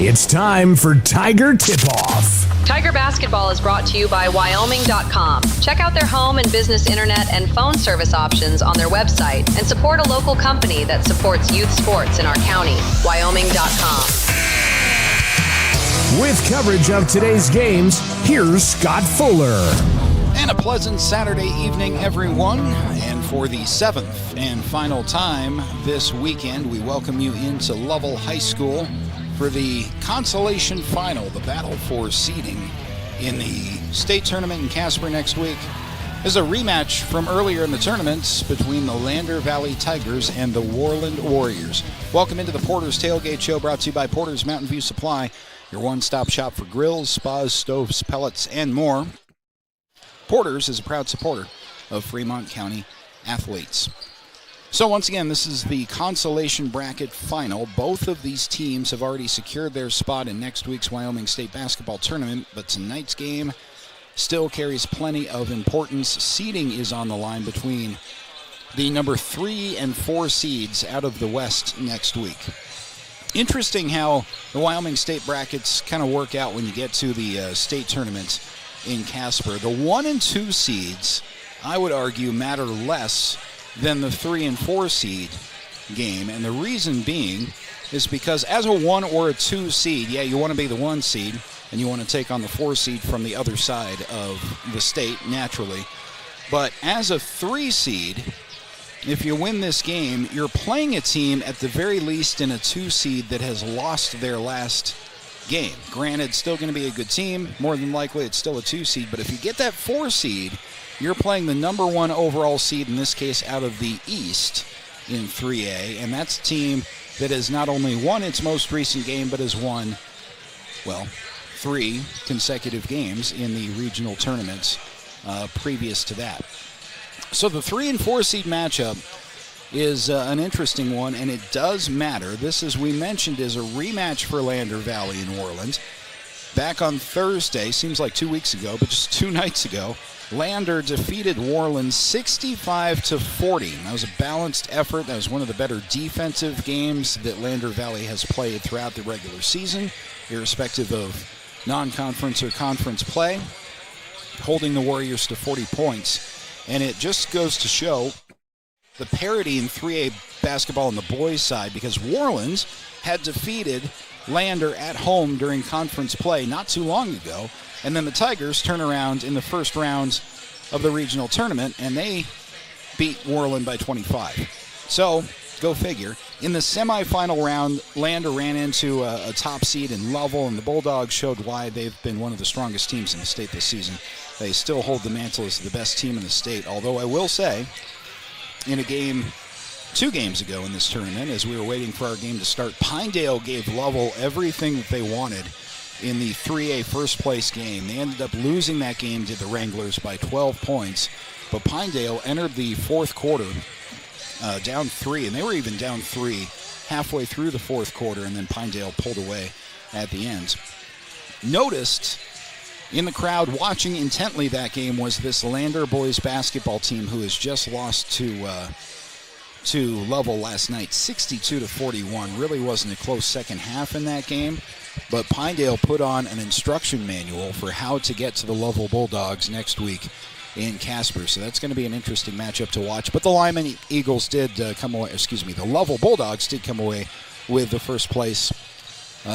It's time for Tiger Tip-Off. Tiger Basketball is brought to you by Wyoming.com. Check out their home and business internet and phone service options on their website and support a local company that supports youth sports in our county. Wyoming.com. With coverage of today's games, here's Scott Fuller. And a pleasant Saturday evening, everyone. And for the seventh and final time this weekend, we welcome you into Lovell High School for the Consolation Final, the battle for seeding in the state tournament in Casper next week. There's a rematch from earlier in the tournament between the Lander Valley Tigers and the Worland Warriors. Welcome into the Porter's Tailgate Show, brought to you by Porter's Mountain View Supply, your one-stop shop for grills, spas, stoves, pellets, and more. Porter's is a proud supporter of Fremont County athletes. So once again, this is the Consolation Bracket Final. Both of these teams have already secured their spot in next week's Wyoming State Basketball Tournament, but tonight's game still carries plenty of importance. Seeding is on the line between the number 3 and 4 seeds out of the West next week. Interesting how the Wyoming State brackets kind of work out when you get to the state tournament in Casper. The 1 and 2 seeds, I would argue, matter less than the 3 and 4 seed game. And the reason being is because as a 1 or a 2 seed, yeah, you want to be the 1 seed and you want to take on the 4 seed from the other side of the state, naturally. But as a 3 seed, if you win this game, you're playing a team at the very least in a 2 seed that has lost their last game. Granted, still going to be a good team. More than likely, it's still a 2 seed. But if you get that 4 seed, you're playing the number 1 overall seed, in this case out of the East in 3A. And that's a team that has not only won its most recent game, but has won, well, 3 consecutive games in the regional tournaments previous to that. So the 3 and 4 seed matchup is an interesting one, and it does matter. This, as we mentioned, is a rematch for Lander Valley in Worland. Back on Thursday, seems like 2 weeks ago, but just 2 nights ago, Lander defeated Worland 65-40. That was a balanced effort. That was one of the better defensive games that Lander Valley has played throughout the regular season, irrespective of non-conference or conference play, holding the Warriors to 40 points. And it just goes to show the parity in 3A basketball on the boys' side, because Worland had defeated Lander at home during conference play not too long ago, and then the Tigers turn around in the first round of the regional tournament, and they beat Worland by 25. So, go figure. In the semifinal round, Lander ran into a top seed in Lovell, and the Bulldogs showed why they've been one of the strongest teams in the state this season. They still hold the mantle as the best team in the state, although I will say, in a game 2 games ago in this tournament, as we were waiting for our game to start, Pinedale gave Lovell everything that they wanted in the 3A first place game. They ended up losing that game to the Wranglers by 12 points, but Pinedale entered the fourth quarter down 3, and they were even down 3 halfway through the fourth quarter, and then Pinedale pulled away at the end. Noticed in the crowd watching intently that game was this Lander boys basketball team who has just lost to Lovell last night, 62-41. Really wasn't a close second half in that game, but Pinedale put on an instruction manual for how to get to the Lovell Bulldogs next week in Casper. So that's going to be an interesting matchup to watch. But the Lyman Eagles did the Lovell Bulldogs did come away with the first place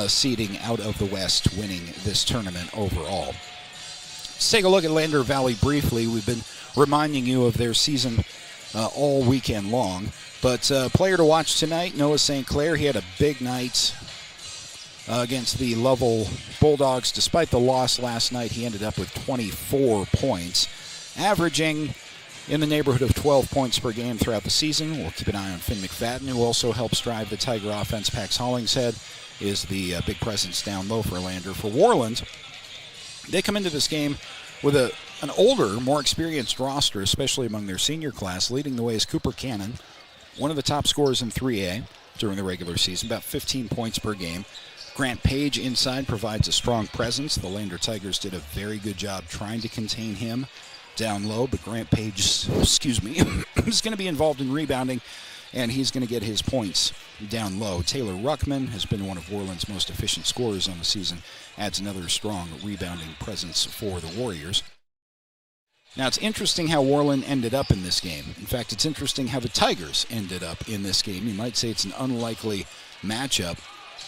seeding out of the West, winning this tournament overall. Let's take a look at Lander Valley briefly. We've been reminding you of their season all weekend long. But player to watch tonight, Noah St. Clair. He had a big night against the Lovell Bulldogs. Despite the loss last night, he ended up with 24 points, averaging in the neighborhood of 12 points per game throughout the season. We'll keep an eye on Finn McFadden, who also helps drive the Tiger offense. Pax Hollingshead is the big presence down low for Lander. For Worland, they come into this game with an older, more experienced roster, especially among their senior class. Leading the way is Cooper Cannon, one of the top scorers in 3A during the regular season, about 15 points per game. Grant Page inside provides a strong presence. The Lander Tigers did a very good job trying to contain him down low, but Grant Page, is going to be involved in rebounding and he's going to get his points down low. Taylor Ruckman has been one of Worland's most efficient scorers on the season, adds another strong rebounding presence for the Warriors. Now, it's interesting how Worland ended up in this game. In fact, it's interesting how the Tigers ended up in this game. You might say it's an unlikely matchup,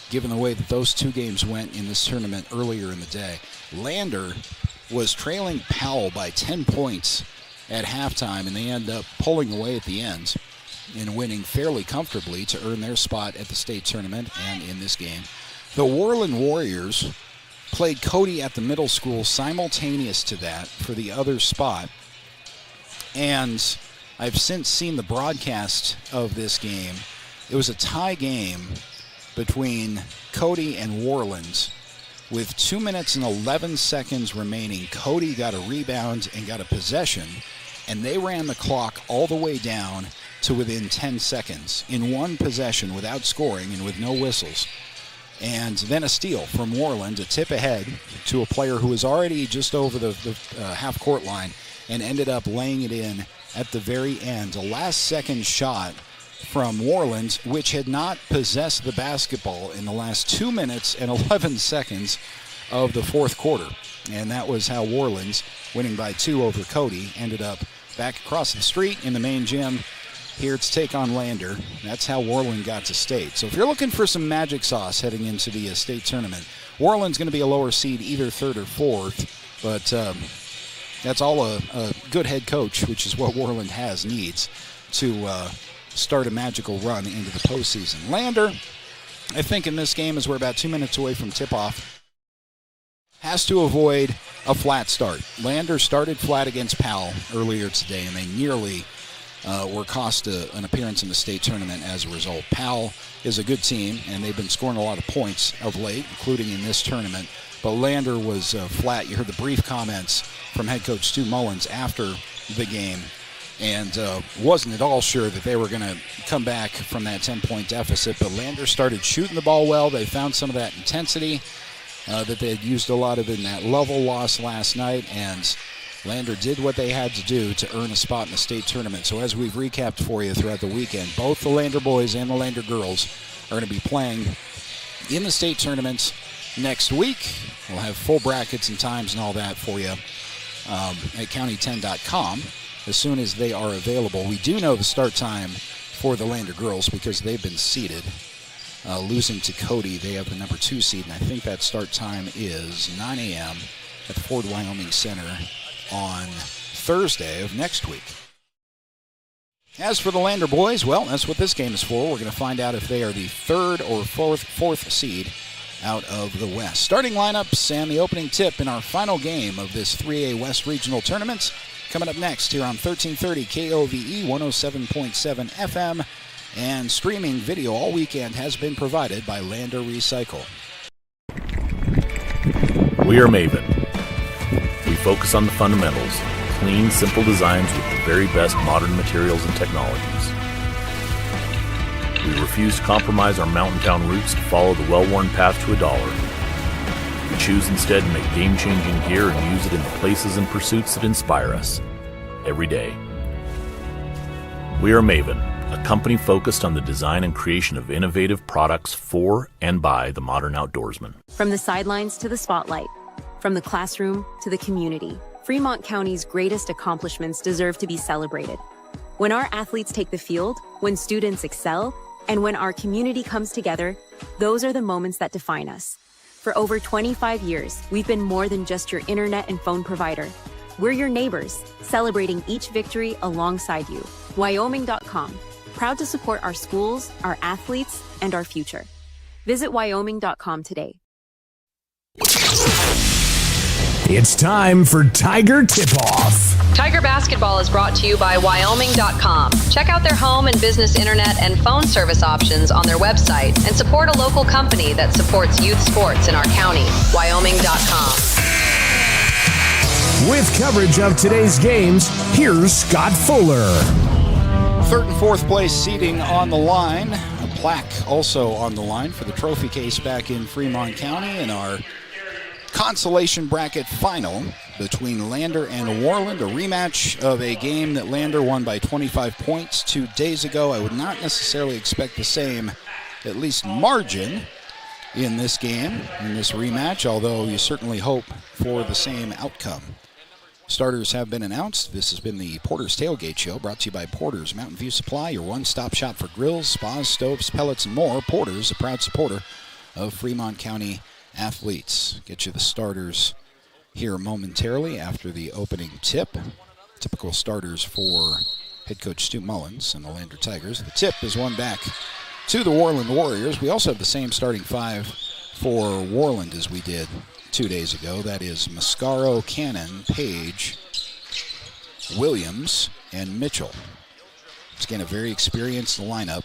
given the way that those two games went in this tournament earlier in the day. Lander was trailing Powell by 10 points at halftime, and they end up pulling away at the end and winning fairly comfortably to earn their spot at the state tournament and in this game. The Worland Warriors played Cody at the middle school simultaneous to that for the other spot. And I've since seen the broadcast of this game. It was a tie game between Cody and Worland with 2 minutes and 11 seconds remaining. Cody got a rebound and got a possession, and they ran the clock all the way down to within 10 seconds in one possession without scoring and with no whistles. And then a steal from Worland, a tip ahead to a player who was already just over the half-court line and ended up laying it in at the very end. A last-second shot from Worland, which had not possessed the basketball in the last 2 minutes and 11 seconds of the fourth quarter. And that was how Worland, winning by 2 over Cody, ended up back across the street in the main gym here to take on Lander. That's how Worland got to state. So if you're looking for some magic sauce heading into the state tournament, Worland's going to be a lower seed, either third or fourth, but that's all a good head coach, which is what Worland needs to start a magical run into the postseason. Lander, I think in this game, as we're about 2 minutes away from tip-off, has to avoid a flat start. Lander started flat against Powell earlier today, and they nearly were cost an appearance in the state tournament as a result. Powell is a good team, and they've been scoring a lot of points of late, including in this tournament. But Lander was flat. You heard the brief comments from head coach Stu Mullins after the game, and wasn't at all sure that they were going to come back from that 10-point deficit. But Lander started shooting the ball well. They found some of that intensity that they had used a lot of in that Lovell loss last night, and Lander did what they had to do to earn a spot in the state tournament. So as we've recapped for you throughout the weekend, both the Lander boys and the Lander girls are going to be playing in the state tournaments next week. We'll have full brackets and times and all that for you at county10.com as soon as they are available. We do know the start time for the Lander girls because they've been seeded. Losing to Cody, they have the number 2 seed, and I think that start time is 9 a.m. at the Ford Wyoming Center on Thursday of next week. As for the Lander boys, well, that's what this game is for. We're going to find out if they are the 3rd or 4th seed out of the West. Starting lineups and the opening tip in our final game of this 3A West Regional Tournament coming up next here on 1330 KOVE 107.7 FM, and streaming video all weekend has been provided by Lander Recycle. We are Maven. We focus on the fundamentals, clean, simple designs with the very best modern materials and technologies. We refuse to compromise our mountain town roots to follow the well-worn path to $1. We choose instead to make game-changing gear and use it in the places and pursuits that inspire us every day. We are Maven, a company focused on the design and creation of innovative products for and by the modern outdoorsman. From the sidelines to the spotlight, from the classroom to the community, Fremont County's greatest accomplishments deserve to be celebrated. When our athletes take the field, when students excel, and when our community comes together, those are the moments that define us. For over 25 years, we've been more than just your internet and phone provider. We're your neighbors, celebrating each victory alongside you. Wyoming.com, proud to support our schools, our athletes, and our future. Visit Wyoming.com today. It's time for Tiger Tip-Off. Tiger Basketball is brought to you by Wyoming.com. Check out their home and business internet and phone service options on their website and support a local company that supports youth sports in our county. Wyoming.com. With coverage of today's games, here's Scott Fuller. 3rd and 4th place seeding on the line. A plaque also on the line for the trophy case back in Fremont County in our consolation bracket final between Lander and Worland, a rematch of a game that Lander won by 25 points 2 days ago. I would not necessarily expect the same, at least margin, in this game, in this rematch, although you certainly hope for the same outcome. Starters have been announced. This has been the Porter's Tailgate Show, brought to you by Porter's Mountain View Supply, your one-stop shop for grills, spas, stoves, pellets, and more. Porter's, a proud supporter of Fremont County athletes. Get you the starters here momentarily after the opening tip. Typical starters for head coach Stu Mullins and the Lander Tigers. The tip is one back to the Worland Warriors. We also have the same starting five for Worland as we did 2 days ago. That is Mascaro, Cannon, Page, Williams, and Mitchell. It's again a very experienced lineup.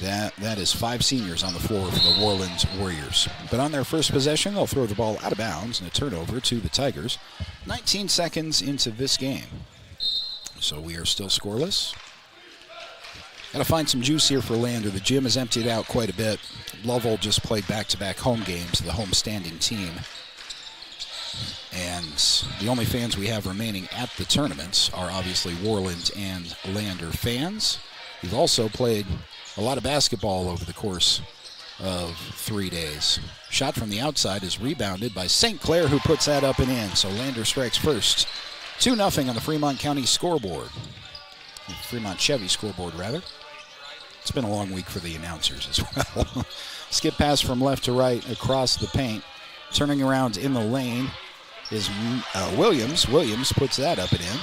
That is 5 seniors on the floor for the Worland Warriors. But on their first possession, they'll throw the ball out of bounds and a turnover to the Tigers. 19 seconds into this game. So we are still scoreless. Got to find some juice here for Lander. The gym is emptied out quite a bit. Lovell just played back-to-back home games, the home-standing team. And the only fans we have remaining at the tournaments are obviously Worland and Lander fans. We've also played a lot of basketball over the course of 3 days. Shot from the outside is rebounded by St. Clair, who puts that up and in. So Lander strikes first. 2-0 on the Fremont County scoreboard. Fremont Chevy scoreboard, rather. It's been a long week for the announcers as well. Skip pass from left to right across the paint. Turning around in the lane is Williams. Williams puts that up and in.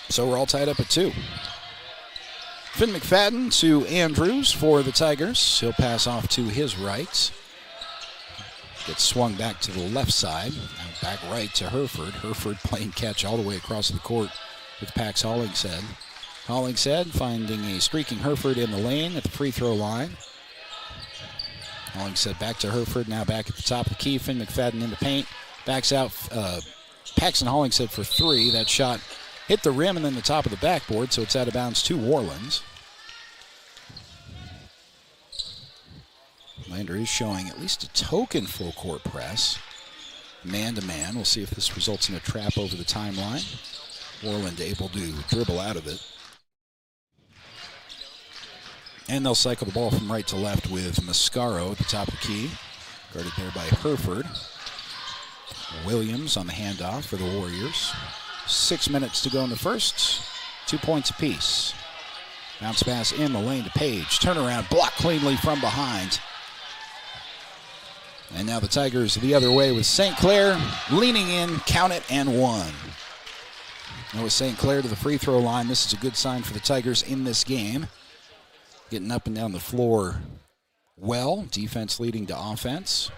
So we're all tied up at 2. Finn McFadden to Andrews for the Tigers. He'll pass off to his right. Gets swung back to the left side. And back right to Hereford. Hereford playing catch all the way across the court with Pax Hollingshead. Hollingshead finding a streaking Hereford in the lane at the free throw line. Hollingshead back to Hereford, now back at the top of the key. Finn McFadden in the paint. Backs out Paxton Hollingshead for 3. That shot hit the rim and then the top of the backboard, so it's out of bounds to Worland. Lander is showing at least a token full court press. Man-to-man. We'll see if this results in a trap over the timeline. Worland able to dribble out of it. And they'll cycle the ball from right to left with Mascaro at the top of the key. Guarded there by Hereford. Williams on the handoff for the Warriors. 6 minutes to go in the first. 2 points apiece. Bounce pass in the lane to Page. Turnaround, blocked cleanly from behind. And now the Tigers the other way with St. Clair leaning in, count it, and 1. Noah St. Clair to the free throw line. This is a good sign for the Tigers in this game. Getting up and down the floor well. Defense leading to offense.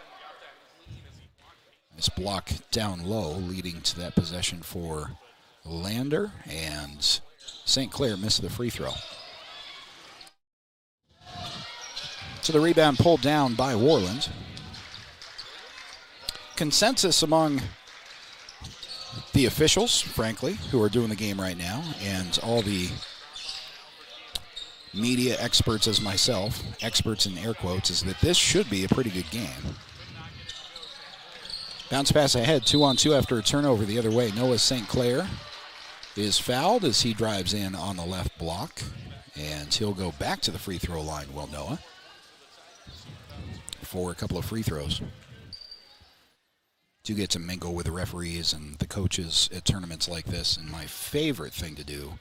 This block down low leading to that possession for Lander. And St. Clair missed the free throw. So the rebound pulled down by Worland. Consensus among the officials, frankly, who are doing the game right now, and all the media experts as myself, experts in air quotes, is that this should be a pretty good game. Bounce pass ahead, 2-on-2 after a turnover the other way. Noah St. Clair is fouled as he drives in on the left block, and he'll go back to the free throw line, Will Noah, for a couple of free throws. Do get to mingle with the referees and the coaches at tournaments like this, and my favorite thing to do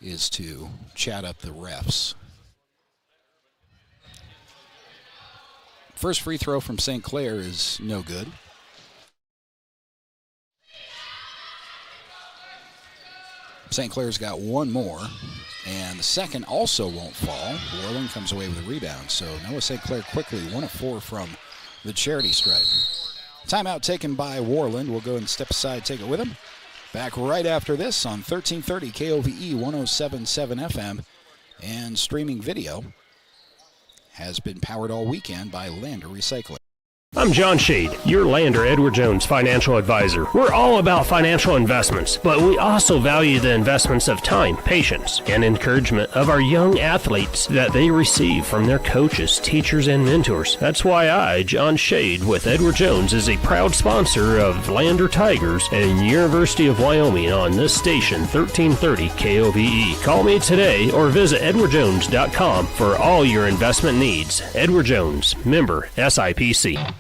is to chat up the refs. First free throw from St. Clair is no good. St. Clair's got one more, and the second also won't fall. Worland comes away with a rebound, so Noah St. Clair quickly 1 of 4 from the charity stripe. Timeout taken by Worland. We'll go and step aside, take it with him. Back right after this on 1330 KOVE 107.7 FM. And streaming video has been powered all weekend by Lander Recycling. I'm John Shade, your Lander Edward Jones financial advisor. We're all about financial investments, but we also value the investments of time, patience, and encouragement of our young athletes that they receive from their coaches, teachers, and mentors. That's why I, John Shade, with Edward Jones, is a proud sponsor of Lander Tigers and University of Wyoming on this station, 1330 KOVE. Call me today or visit edwardjones.com for all your investment needs. Edward Jones, member SIPC.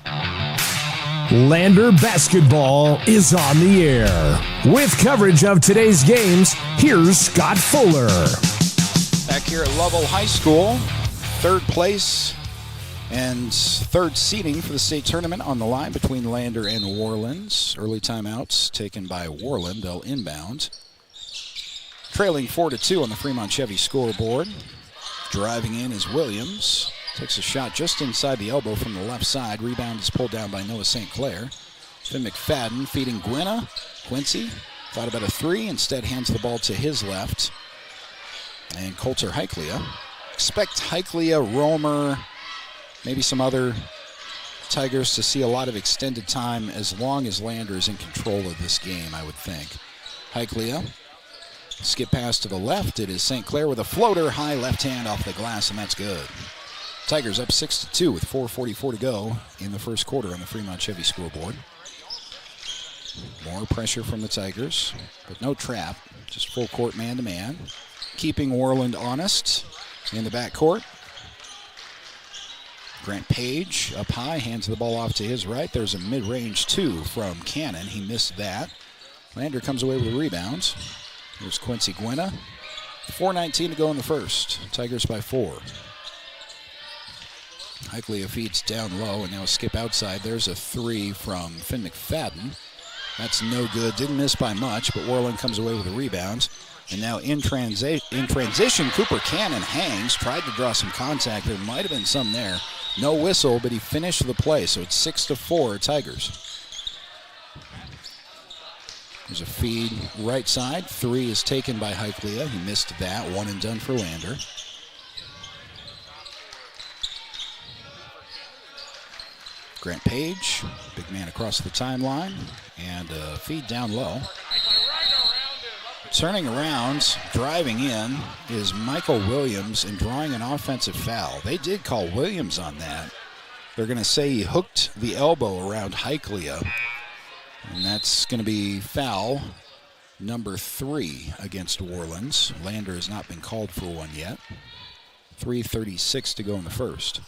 Lander basketball is on the air. With coverage of today's games, here's Scott Fuller. Back here at Lovell High School, third place and third seeding for the state tournament on the line between Lander and Worland. Early timeouts taken by Worland. They'll inbound. Trailing 4-2 on the Fremont Chevy scoreboard. Driving in is Williams. Takes a shot just inside the elbow from the left side. Rebound is pulled down by Noah St. Clair. Finn McFadden feeding Gwynna. Quincy thought about a three. Instead hands the ball to his left. And Coulter Heichlia. Expect Heichlia, Romer, maybe some other Tigers to see a lot of extended time as long as Lander is in control of this game, I would think. Heichlia. Skip pass to the left. It is St. Clair with a floater. High left hand off the glass, and that's good. Tigers up 6-2 with 4:44 to go in the first quarter on the Fremont Chevy scoreboard. More pressure from the Tigers, but no trap. Just full court man-to-man. Keeping Worland honest in the backcourt. Grant Page up high, hands the ball off to his right. There's a mid-range two from Cannon. He missed that. Lander comes away with a rebound. Here's Quincy Gwynna. 4:19 to go in the first. Tigers by 4. Heichlia feeds down low, and now a skip outside. There's a three from Finn McFadden. That's no good. Didn't miss by much, but Worland comes away with a rebound. And now in transition, Cooper Cannon hangs. Tried to draw some contact. There might have been some there. No whistle, but he finished the play, so it's 6-4 Tigers. There's a feed right side. Three is taken by Heichlia. He missed that. One and done for Lander. Grant Page, big man across the timeline, and a feed down low. Turning around, driving in, is Michael Williams and drawing an offensive foul. They did call Williams on that. They're going to say he hooked the elbow around Heichlia, and that's going to be foul number 3 against Worland. Lander has not been called for one yet. 3:36 to go in the first.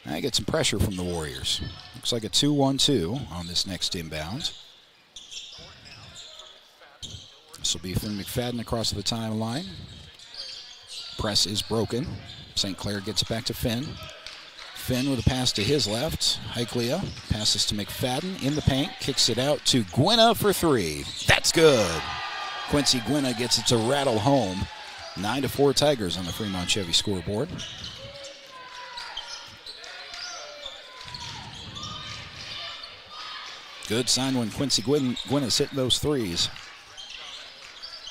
I get some pressure from the Warriors. Looks like a 2-1-2 on this next inbound. This will be Finn McFadden across the timeline. Press is broken. St. Clair gets it back to Finn. Finn with a pass to his left. Heichlia passes to McFadden in the paint. Kicks it out to Gwynna for 3. That's good. Quincy Gwynna gets it to rattle home. 9-4 Tigers on the Fremont Chevy scoreboard. Good sign when Quincy Gwynna's hitting those threes.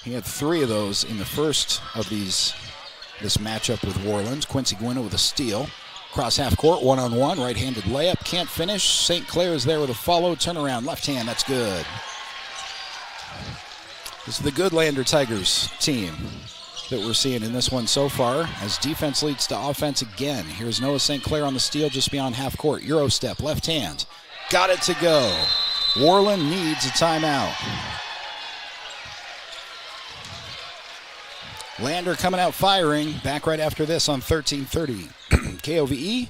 He had 3 of those in the first of this matchup with Worland. Quincy Gwynna with a steal. Cross half court, one-on-one, right-handed layup. Can't finish. St. Clair is there with a follow. Turnaround, left hand, that's good. This is the good Lander Tigers team that we're seeing in this one so far as defense leads to offense again. Here's Noah St. Clair on the steal just beyond half court. Euro step, left hand. Got it to go. Worland needs a timeout. Lander coming out firing. Back right after this on 1330 KOVE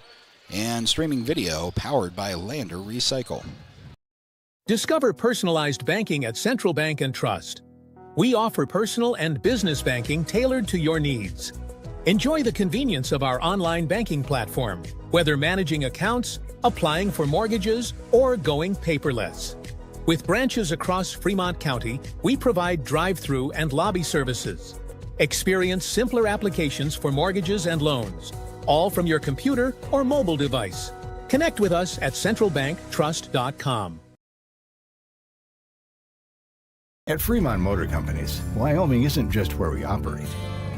and streaming video powered by Lander Recycle. Discover personalized banking at Central Bank and Trust. We offer personal and business banking tailored to your needs. Enjoy the convenience of our online banking platform, whether managing accounts, applying for mortgages, or going paperless. With branches across Fremont County, we provide drive-through and lobby services. Experience simpler applications for mortgages and loans, all from your computer or mobile device. Connect with us at centralbanktrust.com. At Fremont Motor Companies, Wyoming isn't just where we operate,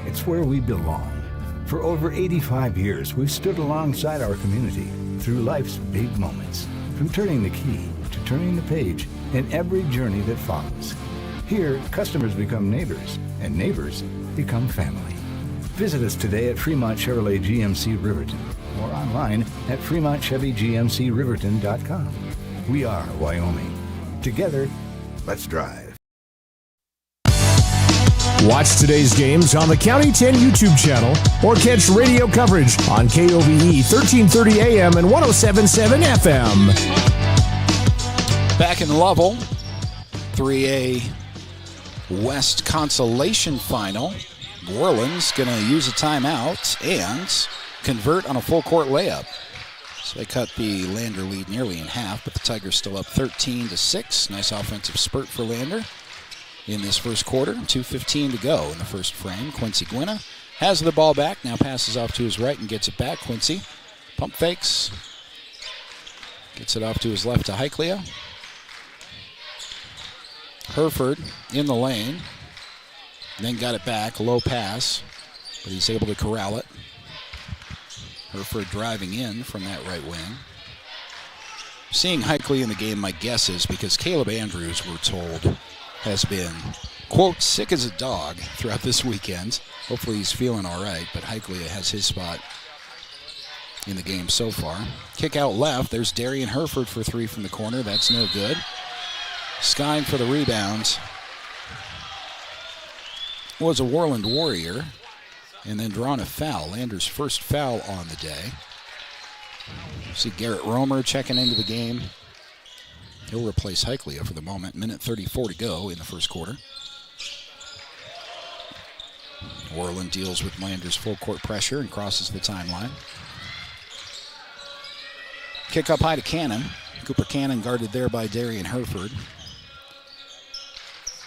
it's where we belong. For over 85 years, we've stood alongside our community through life's big moments. from turning the key to turning the page in every journey that follows. Here, customers become neighbors, and neighbors become family. Visit us today at Fremont Chevrolet GMC Riverton or online at FremontChevyGMCRiverton.com. We are Wyoming. Together, let's drive. Watch today's games on the County 10 YouTube channel or catch radio coverage on KOVE 1330 AM and 107.7 FM. Back in Lovell, 3A West Consolation Final. Worland's going to use a timeout and convert on a full court layup. So they cut the Lander lead nearly in half, but the Tigers still up 13-6. Nice offensive spurt for Lander in this first quarter. 2:15 to go in the first frame. Quincy Gwinna has the ball back, now passes off to his right and gets it back. Quincy pump fakes, gets it off to his left to Heiklea. Herford in the lane, then got it back, low pass, but he's able to corral it. Herford driving in from that right wing. Seeing Heiklea in the game, my guess is because Caleb Andrews, we're told, has been, quote, sick as a dog throughout this weekend. Hopefully he's feeling all right, but Heiklea has his spot in the game so far. Kick out left, there's Darian Herford for three from the corner. That's no good. Skying for the rebound was a Worland Warrior, and then drawn a foul. Lander's first foul on the day. See Garrett Romer checking into the game. He'll replace Heiklea for the moment. Minute 34 to go in the first quarter. Worland deals with Lander's full court pressure and crosses the timeline. Kick up high to Cannon. Cooper Cannon guarded there by Darian Herford.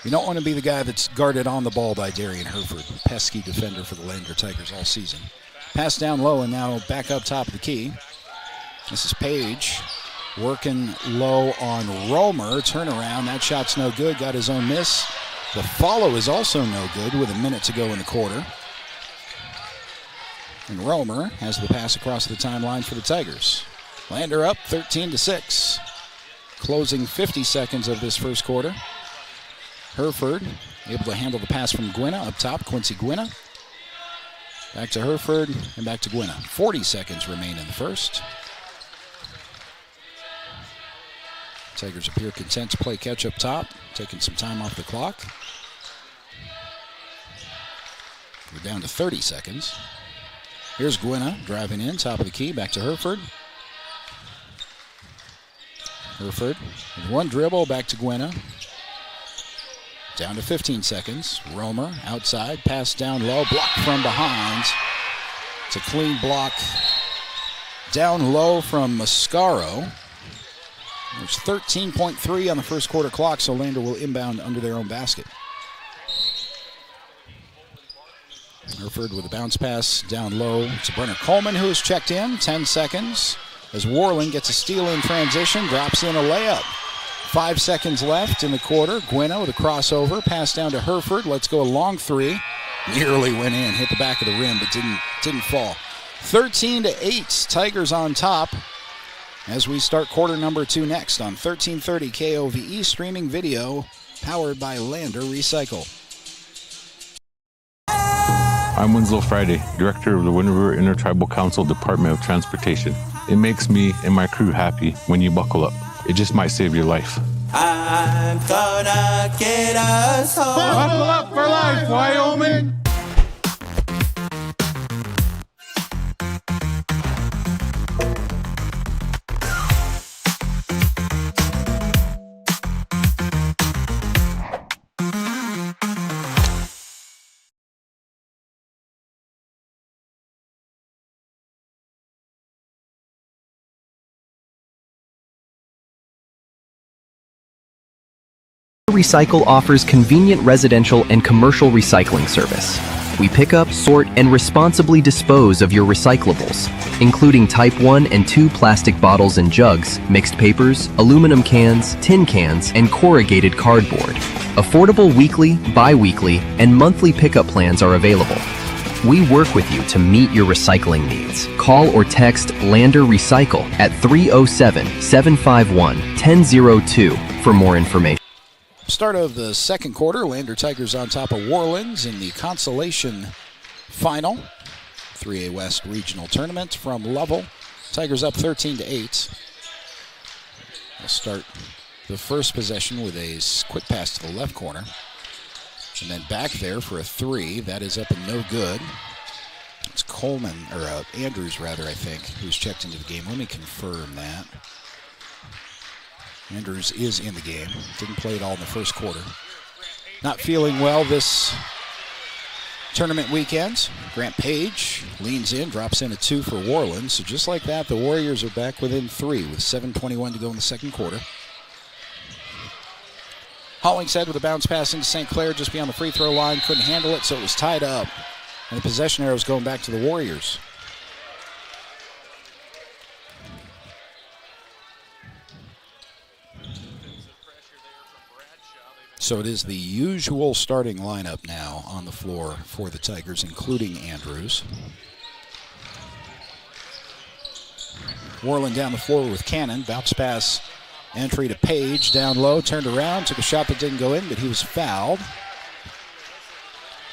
You don't want to be the guy that's guarded on the ball by Darian Herford, pesky defender for the Lander Tigers all season. Pass down low and now back up top of the key. This is Page working low on Romer. Turnaround, that shot's no good, got his own miss. The follow is also no good with a minute to go in the quarter. And Romer has the pass across the timeline for the Tigers. Lander up 13-6. Closing 50 seconds of this first quarter. Herford able to handle the pass from Gwinna up top. Quincy Gwinna. Back to Herford and back to Gwinna. 40 seconds remain in the first. Tigers appear content to play catch up top, taking some time off the clock. We're down to 30 seconds. Here's Gwinna driving in, top of the key, back to Herford. Herford with one dribble, back to Gwinna. Down to 15 seconds. Romer outside, pass down low, blocked from behind. It's a clean block down low from Mascaro. There's 13.3 on the first quarter clock, so Lander will inbound under their own basket. Herford with a bounce pass down low to Brenner Coleman, who has checked in. 10 seconds as Worland gets a steal in transition, drops in a layup. 5 seconds left in the quarter. Gwinna with a crossover, pass down to Herford. Let's go a long three. Nearly went in, hit the back of the rim, but didn't fall. 13-8, Tigers on top as we start quarter number 2 next on 1330 KOVE streaming video powered by Lander Recycle. I'm Winslow Friday, Director of the Wind River Intertribal Council Department of Transportation. It makes me and my crew happy when you buckle up. It just might save your life. I'm gonna get us home. Buckle up for life, Wyoming! Recycle offers convenient residential and commercial recycling service. We pick up, sort, and responsibly dispose of your recyclables, including Type 1 and 2 plastic bottles and jugs, mixed papers, aluminum cans, tin cans, and corrugated cardboard. Affordable weekly, bi-weekly, and monthly pickup plans are available. We work with you to meet your recycling needs. Call or text Lander Recycle at 307-751-1002 for more information. Start of the second quarter, Lander Tigers on top of Worland in the Consolation Final. 3A West Regional Tournament from Lovell. Tigers up 13-8. They'll start the first possession with a quick pass to the left corner. And then back there for a three. That is up and no good. It's Coleman, or Andrews rather, I think, who's checked into the game. Let me confirm that. Andrews is in the game. Didn't play at all in the first quarter. Not feeling well this tournament weekend. Grant Page leans in, drops in a 2 for Worland. So just like that, the Warriors are back within 3 with 7:21 to go in the second quarter. Hollingshead with a bounce pass into St. Clair just beyond the free throw line. Couldn't handle it, so it was tied up. And the possession arrow is going back to the Warriors. So it is the usual starting lineup now on the floor for the Tigers, including Andrews. Worland down the floor with Cannon. Bounce pass entry to Page. Down low, turned around, took a shot that didn't go in, but he was fouled.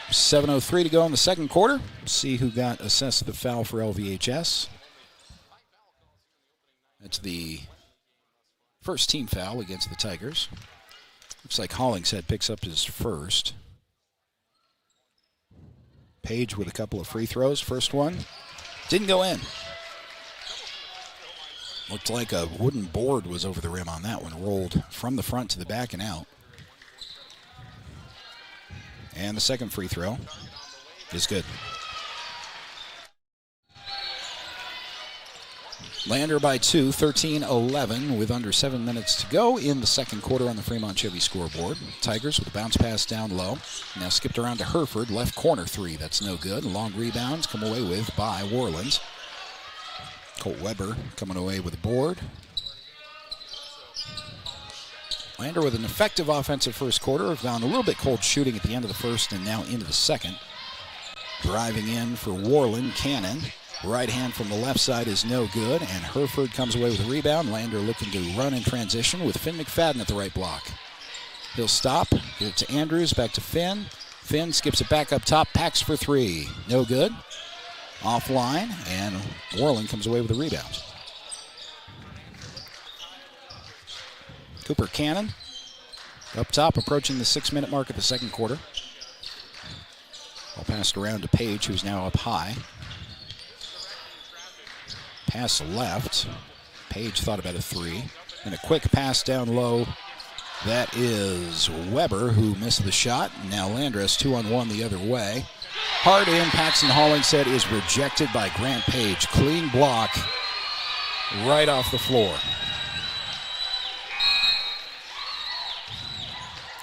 7:03 to go in the second quarter. See who got assessed the foul for LVHS. That's the first team foul against the Tigers. Looks like Hollingshead picks up his first. Page with a couple of free throws. First one didn't go in. Looked like a wooden board was over the rim on that one. Rolled from the front to the back and out. And the second free throw is good. Lander by 2, 13-11 with under 7 minutes to go in the second quarter on the Fremont Chevy scoreboard. Tigers with a bounce pass down low. Now skipped around to Hereford, left corner 3. That's no good. Long rebounds come away with by Worland. Colt Weber coming away with a board. Lander with an effective offensive first quarter. Found a little bit cold shooting at the end of the first and now into the second. Driving in for Worland, Cannon. Right hand from the left side is no good, and Hereford comes away with a rebound. Lander looking to run in transition with Finn McFadden at the right block. He'll stop, give it to Andrews, back to Finn. Finn skips it back up top, packs for 3. No good. Offline, and Worland comes away with a rebound. Cooper Cannon up top, approaching the 6-minute mark of the second quarter. Ball passed around to Page, who's now up high. Pass left. Page thought about a 3. And a quick pass down low. That is Weber, who missed the shot. Now Landress 2-on-1 the other way. Hard in. Paxton Hollingshead is rejected by Grant Page. Clean block right off the floor.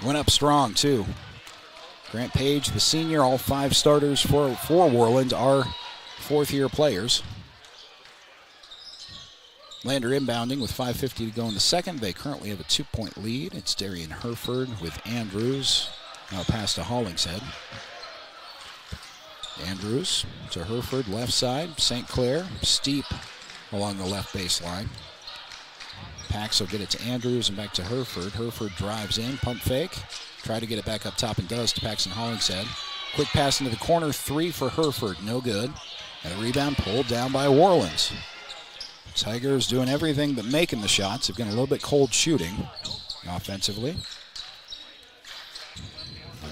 Went up strong, too. Grant Page, the senior, all 5 starters for Worland are fourth-year players. Lander inbounding with 5:50 to go in the second. They currently have a 2-point lead. It's Darian Hereford with Andrews. Now pass to Hollingshead. Andrews to Hereford, left side. St. Clair, steep along the left baseline. Pax will get it to Andrews and back to Hereford. Hereford drives in, pump fake. Try to get it back up top and does to Paxton Hollingshead. Quick pass into the corner, 3 for Hereford, no good. And a rebound pulled down by Worland. Tigers doing everything but making the shots. They've got a little bit cold shooting offensively.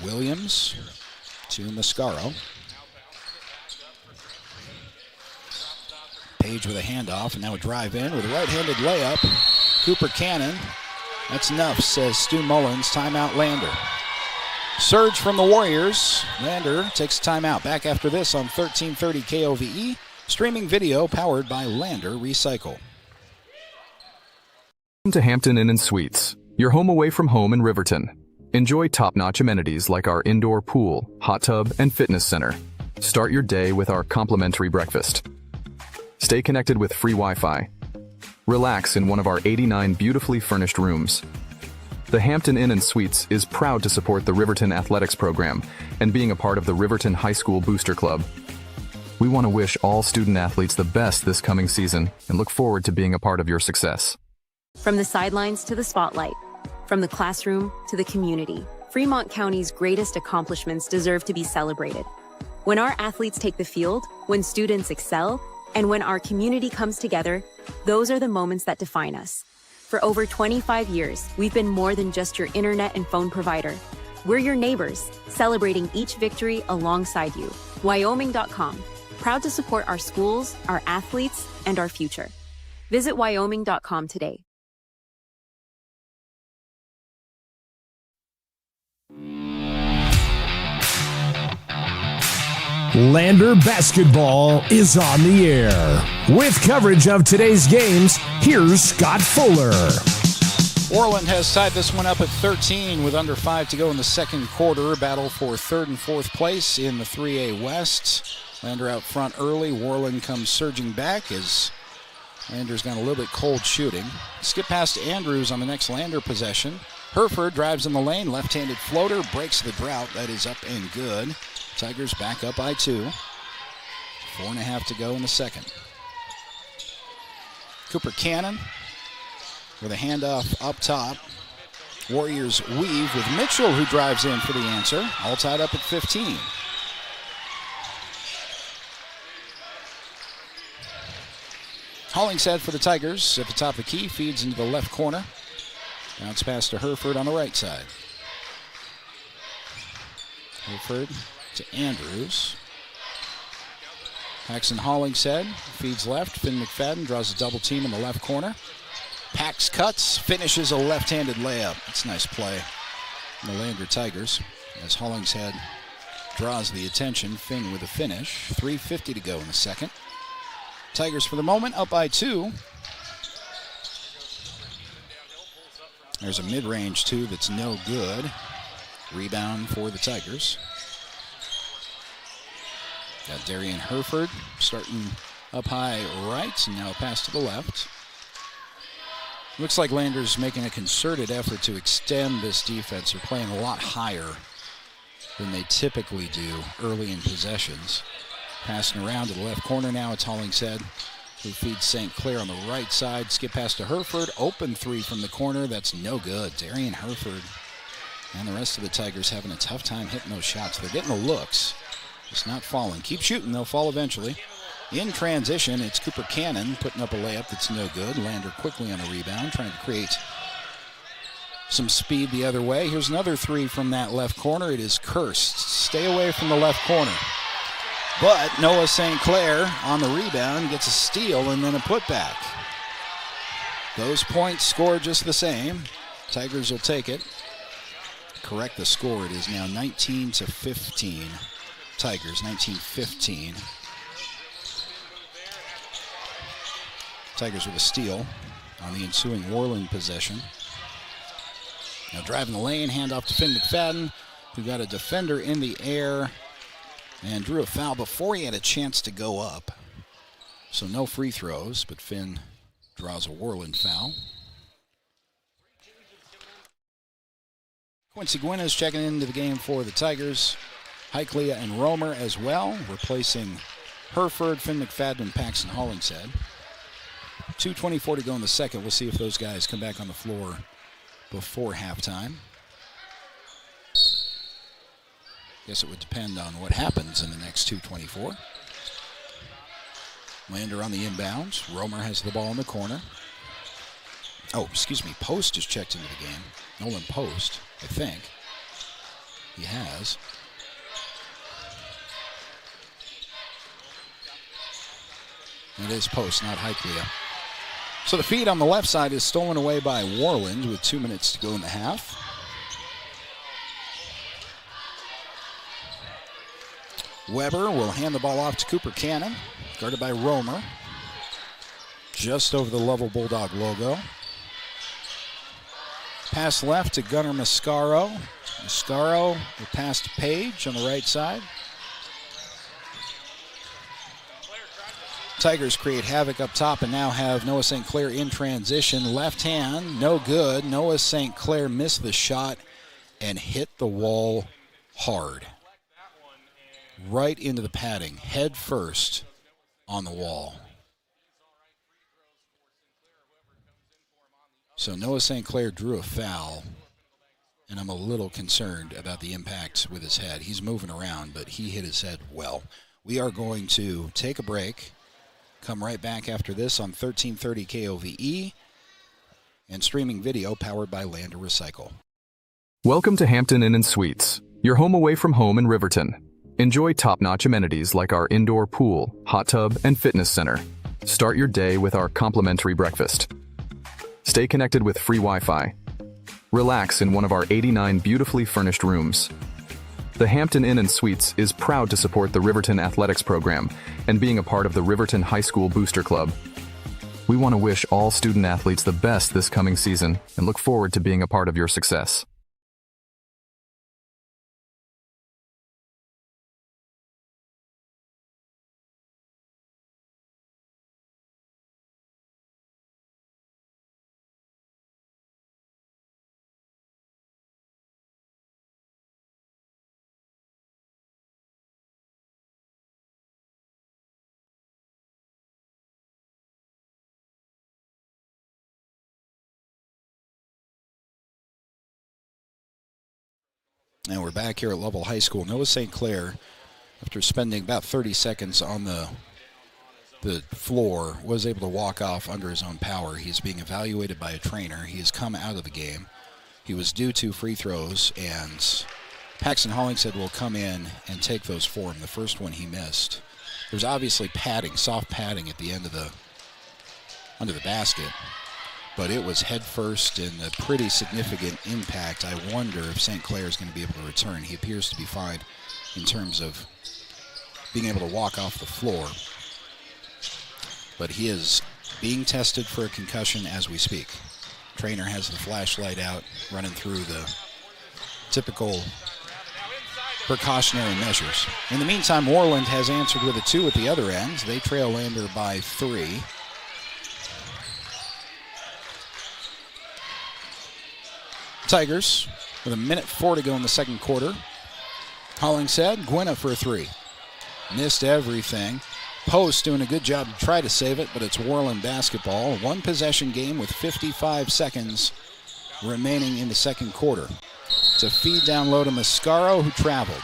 Williams to Mascaro. Page with a handoff, and now a drive in with a right-handed layup. Cooper Cannon. That's enough, says Stu Mullins. Timeout Lander. Surge from the Warriors. Lander takes a timeout. Back after this on 1330 KOVE. Streaming video powered by Lander Recycle. Welcome to Hampton Inn and Suites, your home away from home in Riverton. Enjoy top-notch amenities like our indoor pool, hot tub, and fitness center. Start your day with our complimentary breakfast. Stay connected with free Wi-Fi. Relax in one of our 89 beautifully furnished rooms. The Hampton Inn and Suites is proud to support the Riverton Athletics program and being a part of the Riverton High School Booster Club. We want to wish all student athletes the best this coming season and look forward to being a part of your success. From the sidelines to the spotlight, from the classroom to the community, Fremont County's greatest accomplishments deserve to be celebrated. When our athletes take the field, when students excel, and when our community comes together, those are the moments that define us. For over 25 years, we've been more than just your internet and phone provider. We're your neighbors, celebrating each victory alongside you. Wyoming.com, proud to support our schools, our athletes, and our future. Visit Wyoming.com today. Lander basketball is on the air. With coverage of today's games, here's Scott Fuller. Worland has tied this one up at 13 with under 5 to go in the second quarter. Battle for third and fourth place in the 3A West. Lander out front early. Worland comes surging back as Lander's got a little bit cold shooting. Skip past Andrews on the next Lander possession. Hereford drives in the lane. Left-handed floater breaks the drought. That is up and good. Tigers back up by 2. 4.5 to go in the second. Cooper Cannon with a handoff up top. Warriors weave with Mitchell, who drives in for the answer. All tied up at 15. Hollingshead for the Tigers at the top of the key. Feeds into the left corner. Bounce pass to Hereford on the right side. Hereford to Andrews. Paxton Hollingshead feeds left. Finn McFadden draws a double team in the left corner. Pax cuts, finishes a left-handed layup. That's a nice play from the Lander Tigers as Hollingshead draws the attention. Finn with a finish. 3:50 to go in the second. Tigers for the moment up by 2. There's a mid-range two that's no good. Rebound for the Tigers. Got Darian Hereford starting up high right, and now a pass to the left. Looks like Lander's making a concerted effort to extend this defense. They're playing a lot higher than they typically do early in possessions. Passing around to the left corner now, it's Hollingshead, who feeds St. Clair on the right side. Skip pass to Hereford, open 3 from the corner, that's no good. Darian Hereford and the rest of the Tigers having a tough time hitting those shots. They're getting the looks, just not falling. Keep shooting, they'll fall eventually. In transition, it's Cooper Cannon putting up a layup that's no good. Lander quickly on the rebound, trying to create some speed the other way. Here's another 3 from that left corner. It is cursed. Stay away from the left corner. But Noah St. Clair on the rebound gets a steal and then a putback. Those points score just the same. Tigers will take it. Correct the score. It is now 19-15. Tigers 19-15. Tigers with a steal on the ensuing Worland possession. Now driving the lane, handoff to Finn McFadden, who got a defender in the air and drew a foul before he had a chance to go up. So no free throws, but Finn draws a Worland foul. Quincy Gwynn is checking into the game for the Tigers. Heiklea and Romer as well, replacing Hereford, Finn McFadden, and Paxton Hollingshead. 2:24 to go in the second. We'll see if those guys come back on the floor before halftime. Guess it would depend on what happens in the next 2:24. Lander on the inbounds. Romer has the ball in the corner. Oh, excuse me. Post has checked into the game. Nolan Post, I think. He has. It is Post, not Heiklea. So the feed on the left side is stolen away by Worland with 2 minutes to go in the half. Weber will hand the ball off to Cooper Cannon, guarded by Romer. Just over the Lovell Bulldog logo. Pass left to Gunnar Mascaro. Mascaro will pass to Page on the right side. Tigers create havoc up top and now have Noah St. Clair in transition. Left hand, no good. Noah St. Clair missed the shot and hit the wall hard. right into the padding, head first on the wall. So Noah St. Clair drew a foul, and I'm a little concerned about the impact with his head. He's moving around, but he hit his head well. We are going to take a break, come right back after this on 1330 KOVE, and streaming video powered by Lander Recycle. Welcome to Hampton Inn and Suites, your home away from home in Riverton. Enjoy top-notch amenities like our indoor pool, hot tub, and fitness center. Start your day with our complimentary breakfast. Stay connected with free Wi-Fi. Relax in one of our 89 beautifully furnished rooms. The Hampton Inn and Suites is proud to support the Riverton Athletics Program and being a part of the Riverton High School Booster Club. We want to wish all student athletes the best this coming season and look forward to being a part of your success. And we're back here at Lovell High School. Noah St. Clair, after spending about 30 seconds on the floor, was able to walk off under his own power. He's being evaluated by a trainer. He has come out of the game. He was due 2 free throws, and Paxton Hollingshead will come in and take those for him. The first one he missed. There's obviously padding, soft padding at the end of under the basket. But it was head first and a pretty significant impact. I wonder if St. Clair is going to be able to return. He appears to be fine in terms of being able to walk off the floor. But he is being tested for a concussion as we speak. Trainer has the flashlight out, running through the typical precautionary measures. In the meantime, Worland has answered with a 2 at the other end. They trail Lander by 3. Tigers with 1:04 to go in the second quarter. Hollingshead, Gwynna for a 3. Missed everything. Post doing a good job to try to save it, but it's Worland basketball. 1 possession game with 55 seconds remaining in the second quarter. It's a feed down low to Mascaro, who traveled.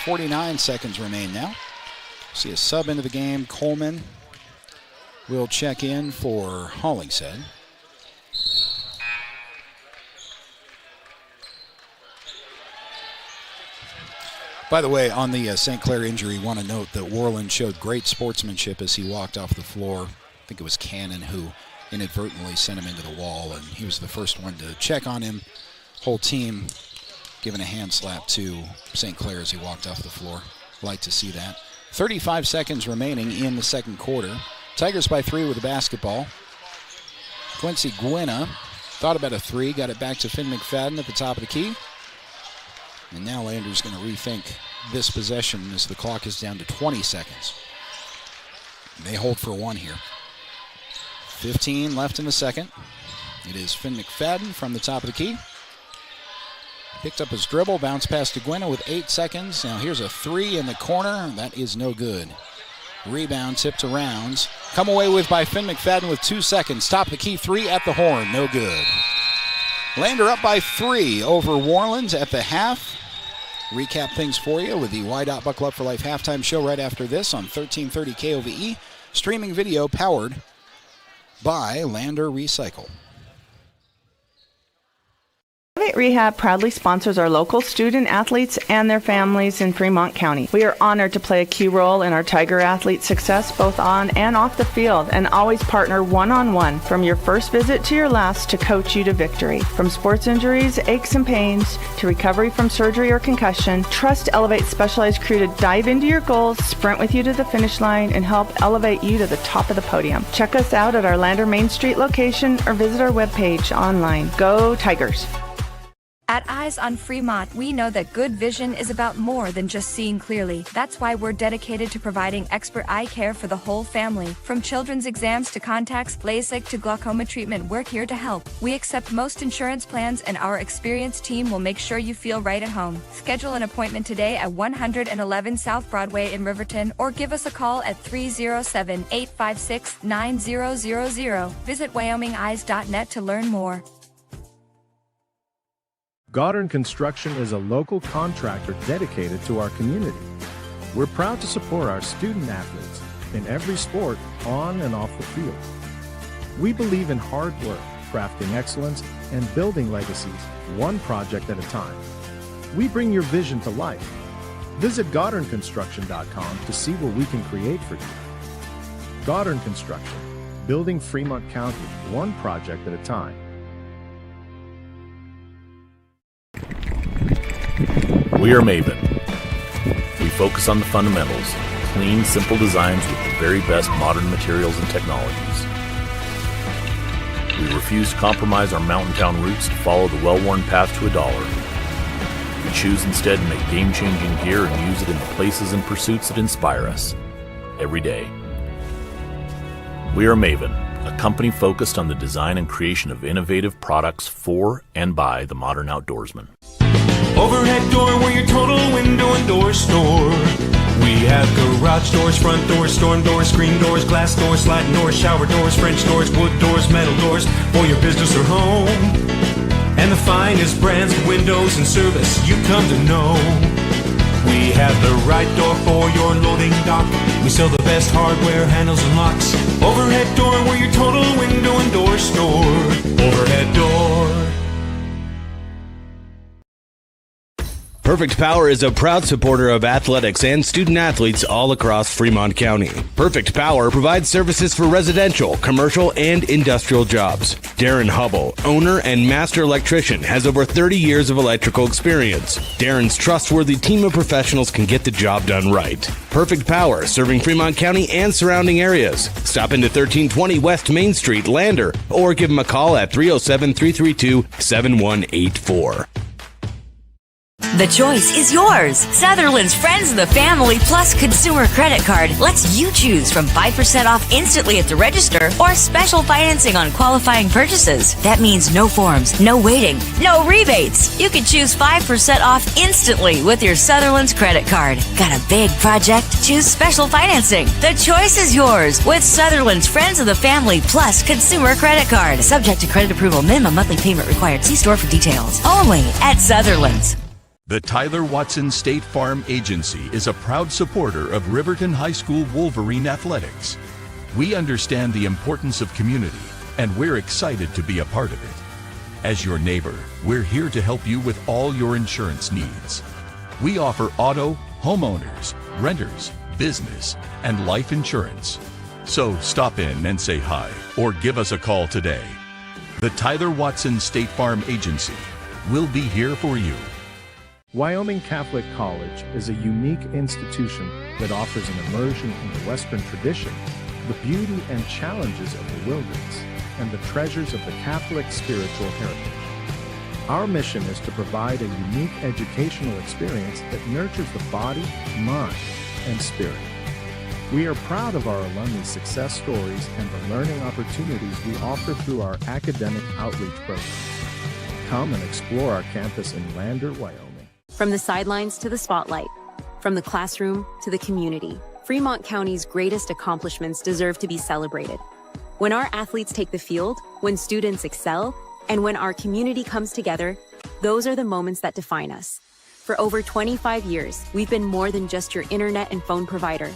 49 seconds remain now. See a sub into the game. Coleman will check in for Hollingshead. By the way, on the St. Clair injury, I want to note that Worland showed great sportsmanship as he walked off the floor. I think it was Cannon who inadvertently sent him into the wall, and he was the first one to check on him. Whole team giving a hand slap to St. Clair as he walked off the floor. Like to see that. 35 seconds remaining in the second quarter. Tigers by 3 with the basketball. Quincy Gwynna thought about a 3, got it back to Finn McFadden at the top of the key. And now Lander's going to rethink this possession as the clock is down to 20 seconds. And they hold for 1 here. 15 left in the second. It is Finn McFadden from the top of the key. Picked up his dribble, bounced past to Gwynna with 8 seconds. Now here's a 3 in the corner. That is no good. Rebound tipped to Rounds. Come away with by Finn McFadden with 2 seconds. Top of the key, 3 at the horn. No good. Lander up by 3 over Worland at the half. Recap things for you with the Y. Buckle Up for Life halftime show right after this on 1330 KOVE. Streaming video powered by Lander Recycle. Elevate Rehab proudly sponsors our local student athletes and their families in Fremont County. We are honored to play a key role in our Tiger athletes' success both on and off the field, and always partner one-on-one from your first visit to your last to coach you to victory. From sports injuries, aches and pains, to recovery from surgery or concussion, trust Elevate's specialized crew to dive into your goals, sprint with you to the finish line, and help elevate you to the top of the podium. Check us out at our Lander Main Street location or visit our webpage online. Go Tigers! At Eyes on Fremont, we know that good vision is about more than just seeing clearly. That's why we're dedicated to providing expert eye care for the whole family. From children's exams to contacts, LASIK to glaucoma treatment, we're here to help. We accept most insurance plans, and our experienced team will make sure you feel right at home. Schedule an appointment today at 111 South Broadway in Riverton, or give us a call at 307-856-9000. Visit WyomingEyes.net to learn more. Goddard Construction is a local contractor dedicated to our community. We're proud to support our student athletes in every sport, on and off the field. We believe in hard work, crafting excellence, and building legacies, one project at a time. We bring your vision to life. Visit GoddardConstruction.com to see what we can create for you. Goddard Construction, building Fremont County, one project at a time. We are Maven. We focus on the fundamentals, clean, simple designs with the very best modern materials and technologies. We refuse to compromise our mountain town roots to follow the well-worn path to $1. We choose instead to make game-changing gear and use it in the places and pursuits that inspire us every day. We are Maven, a company focused on the design and creation of innovative products for and by the modern outdoorsman. Overhead door, we're your total window and door store. We have garage doors, front doors, storm doors, screen doors, glass doors, sliding doors, shower doors, French doors, wood doors, metal doors for your business or home. And the finest brands of windows and service you come to know. We have the right door for your loading dock. We sell the best hardware, handles, and locks. Overhead door, we're your total window and door store. Overhead door. Perfect Power is a proud supporter of athletics and student athletes all across Fremont County. Perfect Power provides services for residential, commercial, and industrial jobs. Darren Hubble, owner and master electrician, has over 30 years of electrical experience. Darren's trustworthy team of professionals can get the job done right. Perfect Power, serving Fremont County and surrounding areas. Stop into 1320 West Main Street, Lander, or give him a call at 307-332-7184. The choice is yours. Sutherland's Friends of the Family Plus Consumer Credit Card lets you choose from 5% off instantly at the register or special financing on qualifying purchases. That means no forms, no waiting, no rebates. You can choose 5% off instantly with your Sutherland's credit card. Got a big project? Choose special financing. The choice is yours with Sutherland's Friends of the Family Plus Consumer Credit Card. Subject to credit approval. Minimum monthly payment required. See store for details. Only at Sutherland's. The Tyler Watson State Farm Agency is a proud supporter of Riverton High School Wolverine athletics. We understand the importance of community, and we're excited to be a part of it. As your neighbor, we're here to help you with all your insurance needs. We offer auto, homeowners, renters, business, and life insurance. So stop in and say hi, or give us a call today. The Tyler Watson State Farm Agency will be here for you. Wyoming Catholic College is a unique institution that offers an immersion in the Western tradition, the beauty and challenges of the wilderness, and the treasures of the Catholic spiritual heritage. Our mission is to provide a unique educational experience that nurtures the body, mind, and spirit. We are proud of our alumni success stories and the learning opportunities we offer through our academic outreach programs. Come and explore our campus in Lander, Wyoming. From the sidelines to the spotlight, from the classroom to the community, Fremont County's greatest accomplishments deserve to be celebrated. When our athletes take the field, when students excel, and when our community comes together, those are the moments that define us. For over 25 years, we've been more than just your internet and phone provider.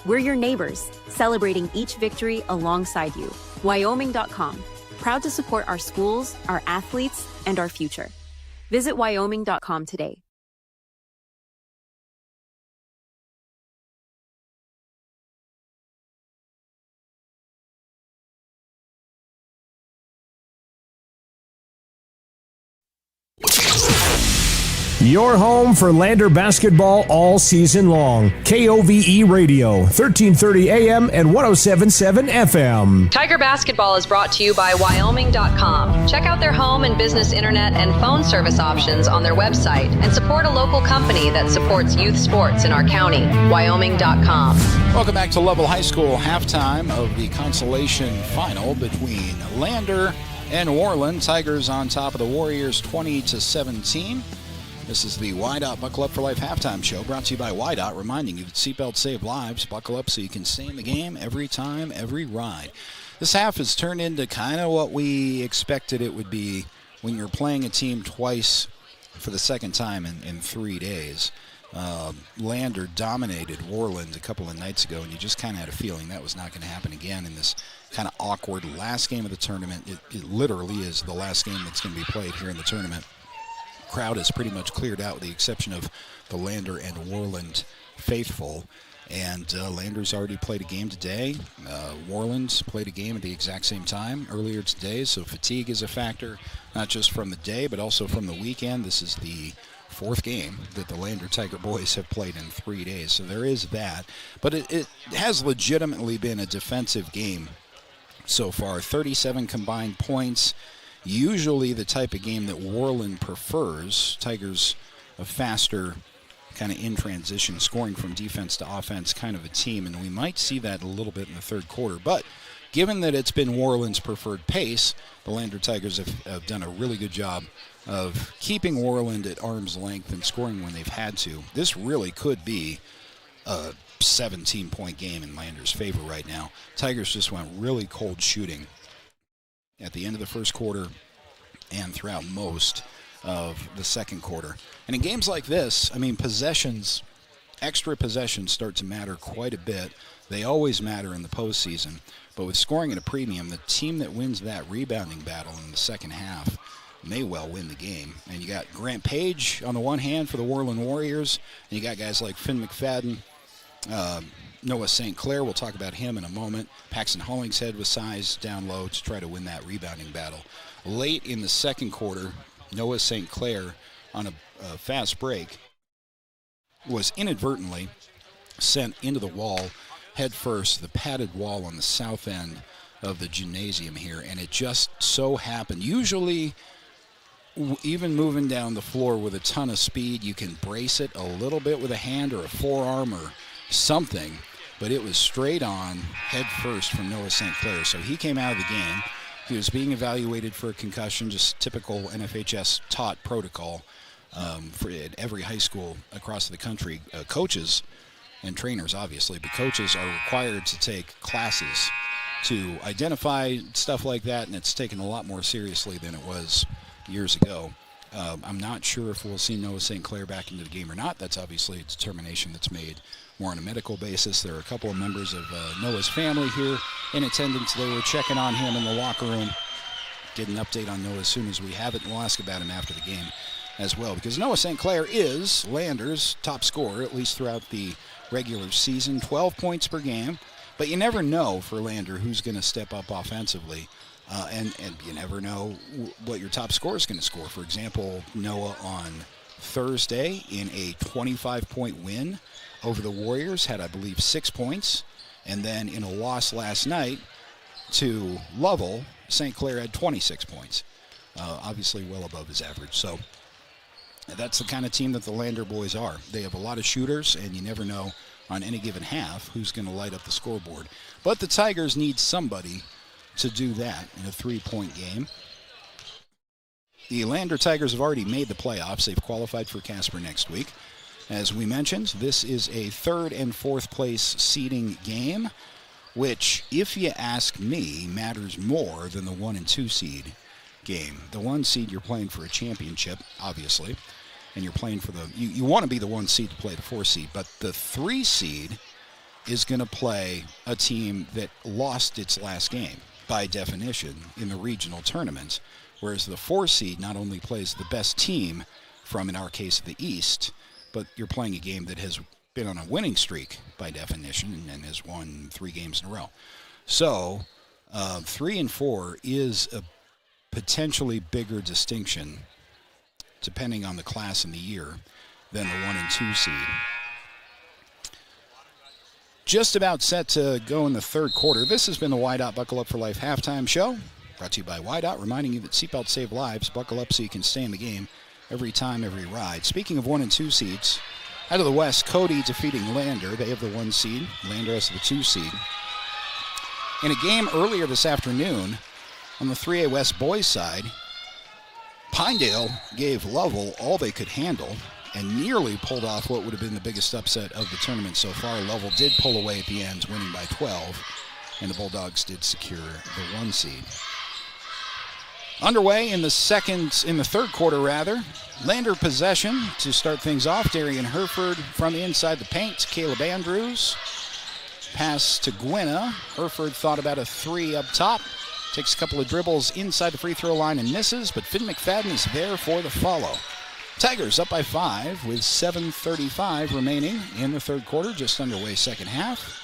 We're your neighbors, celebrating each victory alongside you. Wyoming.com, proud to support our schools, our athletes, and our future. Visit Wyoming.com today. Your home for Lander basketball all season long. KOVE Radio, 1330 AM and 107.7 FM. Tiger Basketball is brought to you by Wyoming.com. Check out their home and business internet and phone service options on their website and support a local company that supports youth sports in our county. Wyoming.com. Welcome back to Lovell High School, halftime of the Consolation Final between Lander and Worland. Tigers on top of the Warriors 20-17. This is the YDOT Buckle Up for Life halftime show, brought to you by YDOT, reminding you that seatbelts save lives. Buckle up so you can stay in the game every time, every ride. This half has turned into kind of what we expected it would be when you're playing a team twice for the second time in 3 days. Lander dominated Worland a couple of nights ago, and you just kind of had a feeling that was not going to happen again in this kind of awkward last game of the tournament. It literally is the last game that's going to be played here in the tournament. Crowd is pretty much cleared out with the exception of the Lander and Worland faithful. And Lander's already played a game today. Worland's played a game at the exact same time earlier today, so fatigue is a factor, not just from the day, but also from the weekend. This is the fourth game that the Lander Tiger boys have played in 3 days, so there is that. But it has legitimately been a defensive game so far. 37 combined points. Usually the type of game that Worland prefers. Tigers a faster kind of in transition, scoring from defense to offense kind of a team, and we might see that a little bit in the third quarter. But given that it's been Worland's preferred pace, the Lander Tigers have done a really good job of keeping Worland at arm's length and scoring when they've had to. This really could be a 17-point game in Lander's favor right now. Tigers just went really cold shooting at the end of the first quarter and throughout most of the second quarter. And in games like this, I mean, possessions, extra possessions start to matter quite a bit. They always matter in the postseason. But with scoring at a premium, the team that wins that rebounding battle in the second half may well win the game. And you got Grant Page on the one hand for the Worland Warriors, and you got guys like Finn McFadden, Noah St. Clair, we'll talk about him in a moment. Paxton Hollingshead with size down low to try to win that rebounding battle. Late in the second quarter, Noah St. Clair on a fast break was inadvertently sent into the wall head first, the padded wall on the south end of the gymnasium here, and it just so happened. Usually, even moving down the floor with a ton of speed, you can brace it a little bit with a hand or a forearm or something, but it was straight on head first from Noah St. Clair. So he came out of the game. He was being evaluated for a concussion, just typical NFHS taught protocol for at every high school across the country. Coaches and trainers, obviously, but coaches are required to take classes to identify stuff like that, and it's taken a lot more seriously than it was years ago. I'm not sure if we'll see Noah St. Clair back into the game or not. That's obviously a determination that's made more on a medical basis. There are a couple of members of Noah's family here in attendance. They were checking on him in the locker room. Get an update on Noah as soon as we have it, and we'll ask about him after the game as well, because Noah St. Clair is Lander's top scorer, at least throughout the regular season, 12 points per game. But you never know for Lander who's going to step up offensively. And you never know what your top scorer is going to score. For example, Noah on Thursday in a 25-point win over the Warriors had, I believe, 6 points. And then in a loss last night to Lovell, St. Clair had 26 points. Obviously well above his average. So that's the kind of team that the Lander boys are. They have a lot of shooters, and you never know on any given half who's going to light up the scoreboard. But the Tigers need somebody to do that in a 3-point game. The Lander Tigers have already made the playoffs. They've qualified for Casper next week. As we mentioned, this is a 3rd and 4th place seeding game, which, if you ask me, matters more than the 1 and 2 seed game. The 1 seed, you're playing for a championship, obviously, and you're playing for the... You want to be the 1 seed to play the 4 seed, but the 3 seed is going to play a team that lost its last game, by definition, in the regional tournament, whereas the 4 seed not only plays the best team from, in our case, the East, but you're playing a game that has been on a winning streak by definition and has won 3 games in a row. So 3 and 4 is a potentially bigger distinction depending on the class and the year, than the 1 and 2 seed. Just about set to go in the third quarter. This has been the YDOT Buckle Up for Life halftime show, brought to you by YDOT, reminding you that seatbelts save lives. Buckle up so you can stay in the game every time, every ride. Speaking of 1 and 2 seeds, out of the West, Cody defeating Lander. They have the 1 seed. Lander has the 2 seed. In a game earlier this afternoon, on the 3A West boys side, Pinedale gave Lovell all they could handle and nearly pulled off what would have been the biggest upset of the tournament so far. Lovell did pull away at the end, winning by 12, and the Bulldogs did secure the 1 seed. Underway in the third quarter, Lander possession to start things off. Darian Hereford from inside the paint to Caleb Andrews. Pass to Gwynna. Hereford thought about a 3 up top. Takes a couple of dribbles inside the free throw line and misses, but Finn McFadden is there for the follow. Tigers up by 5 with 7:35 remaining in the third quarter, just underway second half.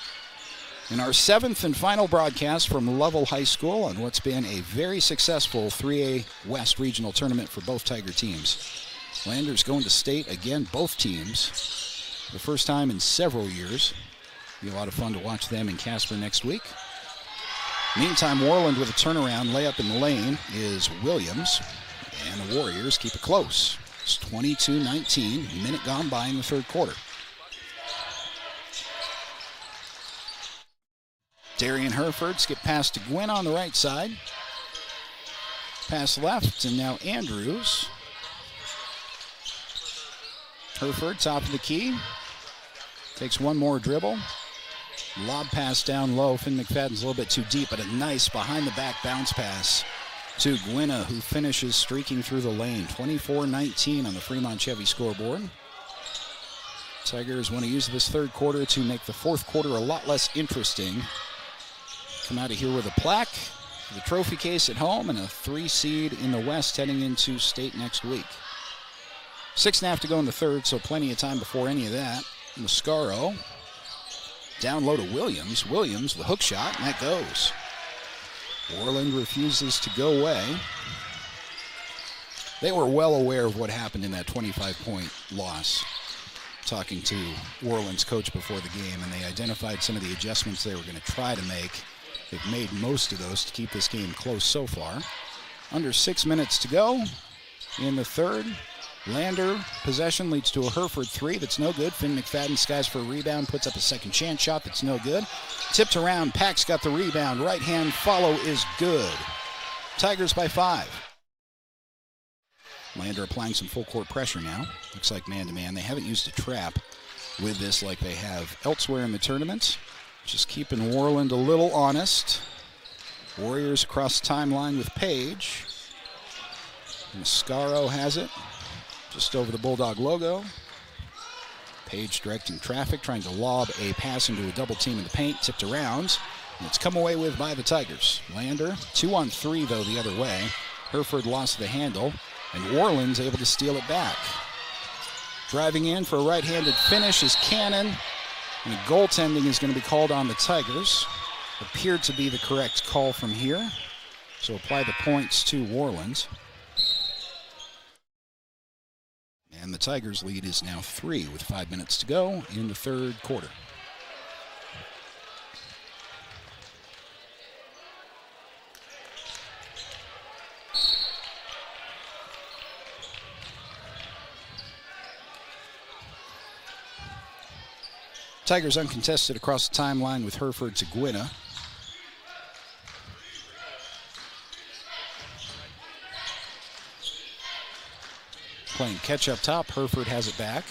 In our 7th and final broadcast from Lovell High School on what's been a very successful 3A West regional tournament for both Tiger teams. Landers going to state again, both teams, the first time in several years. Be a lot of fun to watch them in Casper next week. Meantime, Worland with a turnaround layup in the lane is Williams, and the Warriors keep it close. It's 22-19, minute gone by in the third quarter. Darian Hereford skip pass to Gwynn on the right side. Pass left, and now Andrews. Hereford, top of the key. Takes one more dribble. Lob pass down low. Finn McFadden's a little bit too deep, but a nice behind-the-back bounce pass to Gwynna, who finishes streaking through the lane. 24-19 on the Fremont Chevy scoreboard. Tigers want to use this third quarter to make the fourth quarter a lot less interesting. Come out of here with a plaque, the trophy case at home, and a 3 seed in the West heading into state next week. 6.5 to go in the third, so plenty of time before any of that. Mascaro down low to Williams. Williams, the hook shot, and that goes. Worland refuses to go away. They were well aware of what happened in that 25-point loss, talking to Worland's coach before the game, and they identified some of the adjustments they were going to try to make. They've made most of those to keep this game close so far. Under 6 minutes to go in the third. Lander possession leads to a Hereford 3 that's no good. Finn McFadden skies for a rebound, puts up a second chance shot that's no good. Tipped around, Pack's got the rebound. Right hand follow is good. Tigers by 5. Lander applying some full court pressure now. Looks like man-to-man. They haven't used a trap with this like they have elsewhere in the tournament. Just keeping Worland a little honest. Warriors across the timeline with Page. Mascaro has it. Just over the Bulldog logo. Page directing traffic, trying to lob a pass into a double team in the paint, tipped around. And it's come away with by the Tigers. Lander, 2-on-3 though the other way. Hereford lost the handle, and Worland's able to steal it back. Driving in for a right-handed finish is Cannon, and goaltending is going to be called on the Tigers. Appeared to be the correct call from here, so apply the points to Worland. And the Tigers' lead is now 3 with 5 minutes to go in the third quarter. Tigers uncontested across the timeline with Hereford to Gwynna. Playing catch up top. Hereford has it back.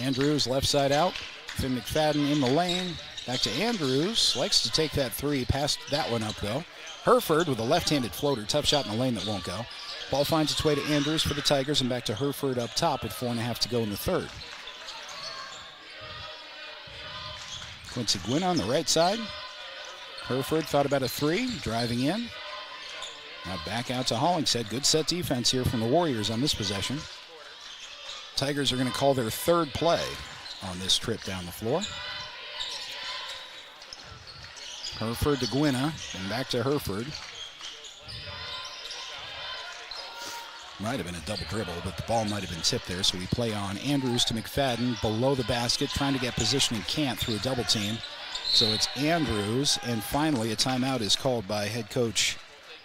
Andrews left side out. Finn McFadden in the lane. Back to Andrews. Likes to take that 3. Passed that one up though. Hereford with a left-handed floater. Tough shot in the lane that won't go. Ball finds its way to Andrews for the Tigers and back to Hereford up top with 4.5 to go in the third. Quincy Gwynn on the right side. Hereford thought about a 3. Driving in. Now back out to Hollingshead. Good set defense here from the Warriors on this possession. Tigers are going to call their third play on this trip down the floor. Hereford to Gwynna and back to Hereford. Might have been a double dribble, but the ball might have been tipped there, so we play on. Andrews to McFadden, below the basket, trying to get position and can't through a double team. So it's Andrews, and finally a timeout is called by head coach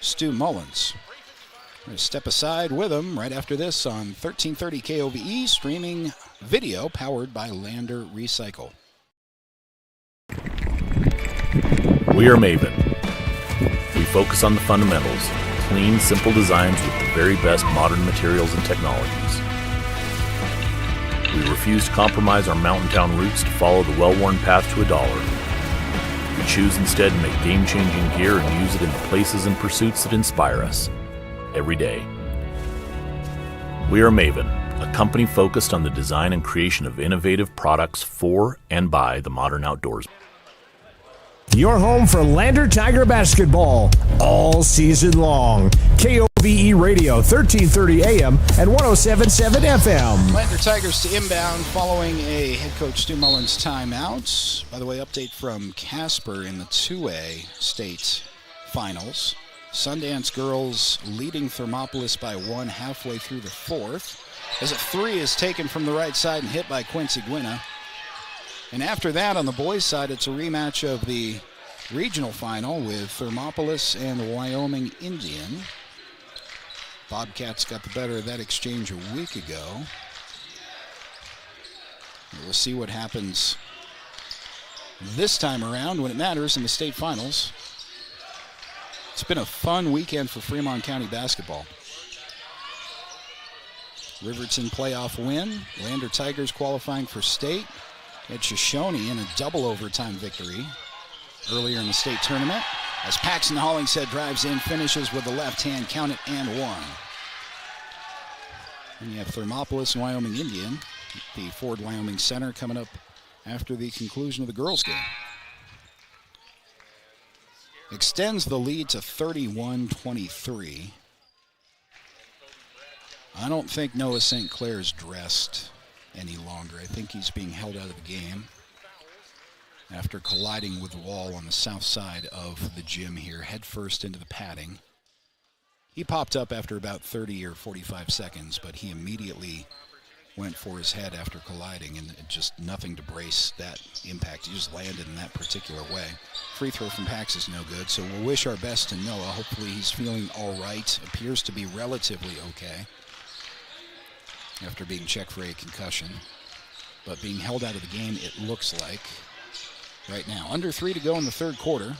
Stu Mullins. We're going to step aside with him right after this on 1330 KOVE, streaming video powered by Lander Recycle. We are Maven. We focus on the fundamentals, clean, simple designs with the very best modern materials and technologies. We refuse to compromise our mountain town roots to follow the well-worn path to $1. We choose instead to make game-changing gear and use it in the places and pursuits that inspire us every day. We are Maven, a company focused on the design and creation of innovative products for and by the modern outdoors. Your home for Lander Tiger basketball all season long. KOVE Radio, 1330 AM and 107.7 FM. Lander Tigers to inbound following a head coach Stu Mullins timeout. By the way, update from Casper in the 2A state finals. Sundance girls leading Thermopolis by 1 halfway through the fourth, as a three is taken from the right side and hit by Quincy Gwinna. And after that, on the boys' side, it's a rematch of the regional final with Thermopolis and Wyoming Indian. Bobcats got the better of that exchange a week ago. We'll see what happens this time around when it matters in the state finals. It's been a fun weekend for Fremont County basketball. Riverton playoff win. Lander Tigers qualifying for state. At Shoshone in a double overtime victory earlier in the state tournament. As Paxton Hollingshead drives in, finishes with the left hand, count it, and one. And you have Thermopolis and Wyoming Indian, the Ford Wyoming Center, coming up after the conclusion of the girls' game. Extends the lead to 31-23. I don't think Noah St. Clair's dressed any longer. I think he's being held out of the game after colliding with the wall on the south side of the gym here, head first into the padding. He popped up after about 30 or 45 seconds, but he immediately went for his head after colliding, and just nothing to brace that impact. He just landed in that particular way. Free throw from Pax is no good, so we'll wish our best to Noah. Hopefully he's feeling all right. Appears to be relatively okay after being checked for a concussion. But being held out of the game, it looks like, right now. Under 3 to go in the third quarter.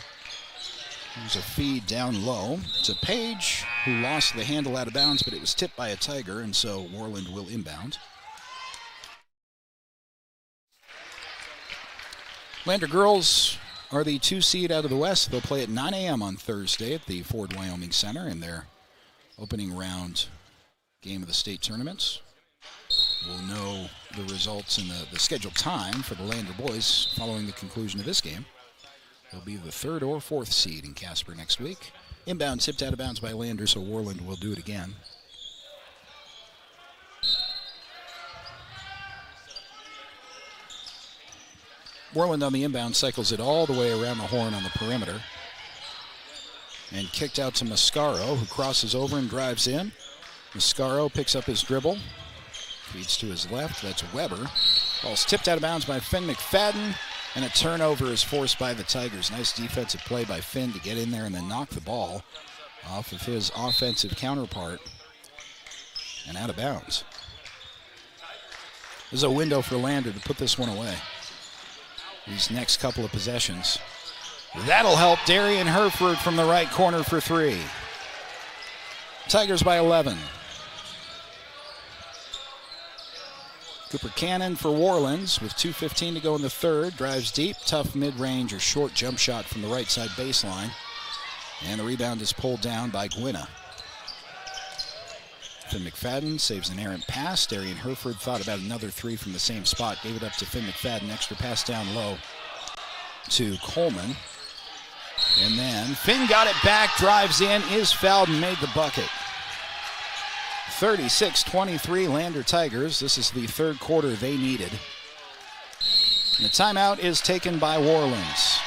There's a feed down low to Page, who lost the handle out of bounds, but it was tipped by a Tiger, and so Worland will inbound. Lander girls are the 2 seed out of the West. They'll play at 9 a.m. on Thursday at the Ford Wyoming Center in their opening round game of the state tournaments. We'll know the results and the scheduled time for the Lander boys following the conclusion of this game. They'll be the 3rd or 4th seed in Casper next week. Inbound tipped out of bounds by Lander, so Worland will do it again. Worland on the inbound cycles it all the way around the horn on the perimeter. And kicked out to Mascaro, who crosses over and drives in. Mascaro picks up his dribble. Feeds to his left. That's Weber. Ball's tipped out of bounds by Finn McFadden. And a turnover is forced by the Tigers. Nice defensive play by Finn to get in there and then knock the ball off of his offensive counterpart and out of bounds. There's a window for Lander to put this one away. These next couple of possessions. That'll help Darian Herford from the right corner for 3. Tigers by 11. Cooper Cannon for Worlands with 2:15 to go in the third. Drives deep, tough mid-range or short jump shot from the right side baseline. And the rebound is pulled down by Gwinna. Finn McFadden saves an errant pass. Darian Herford thought about another 3 from the same spot. Gave it up to Finn McFadden. Extra pass down low to Coleman. And then Finn got it back, drives in, is fouled, and made the bucket. 36-23 Lander Tigers. This is the third quarter they needed. And the timeout is taken by Worlands.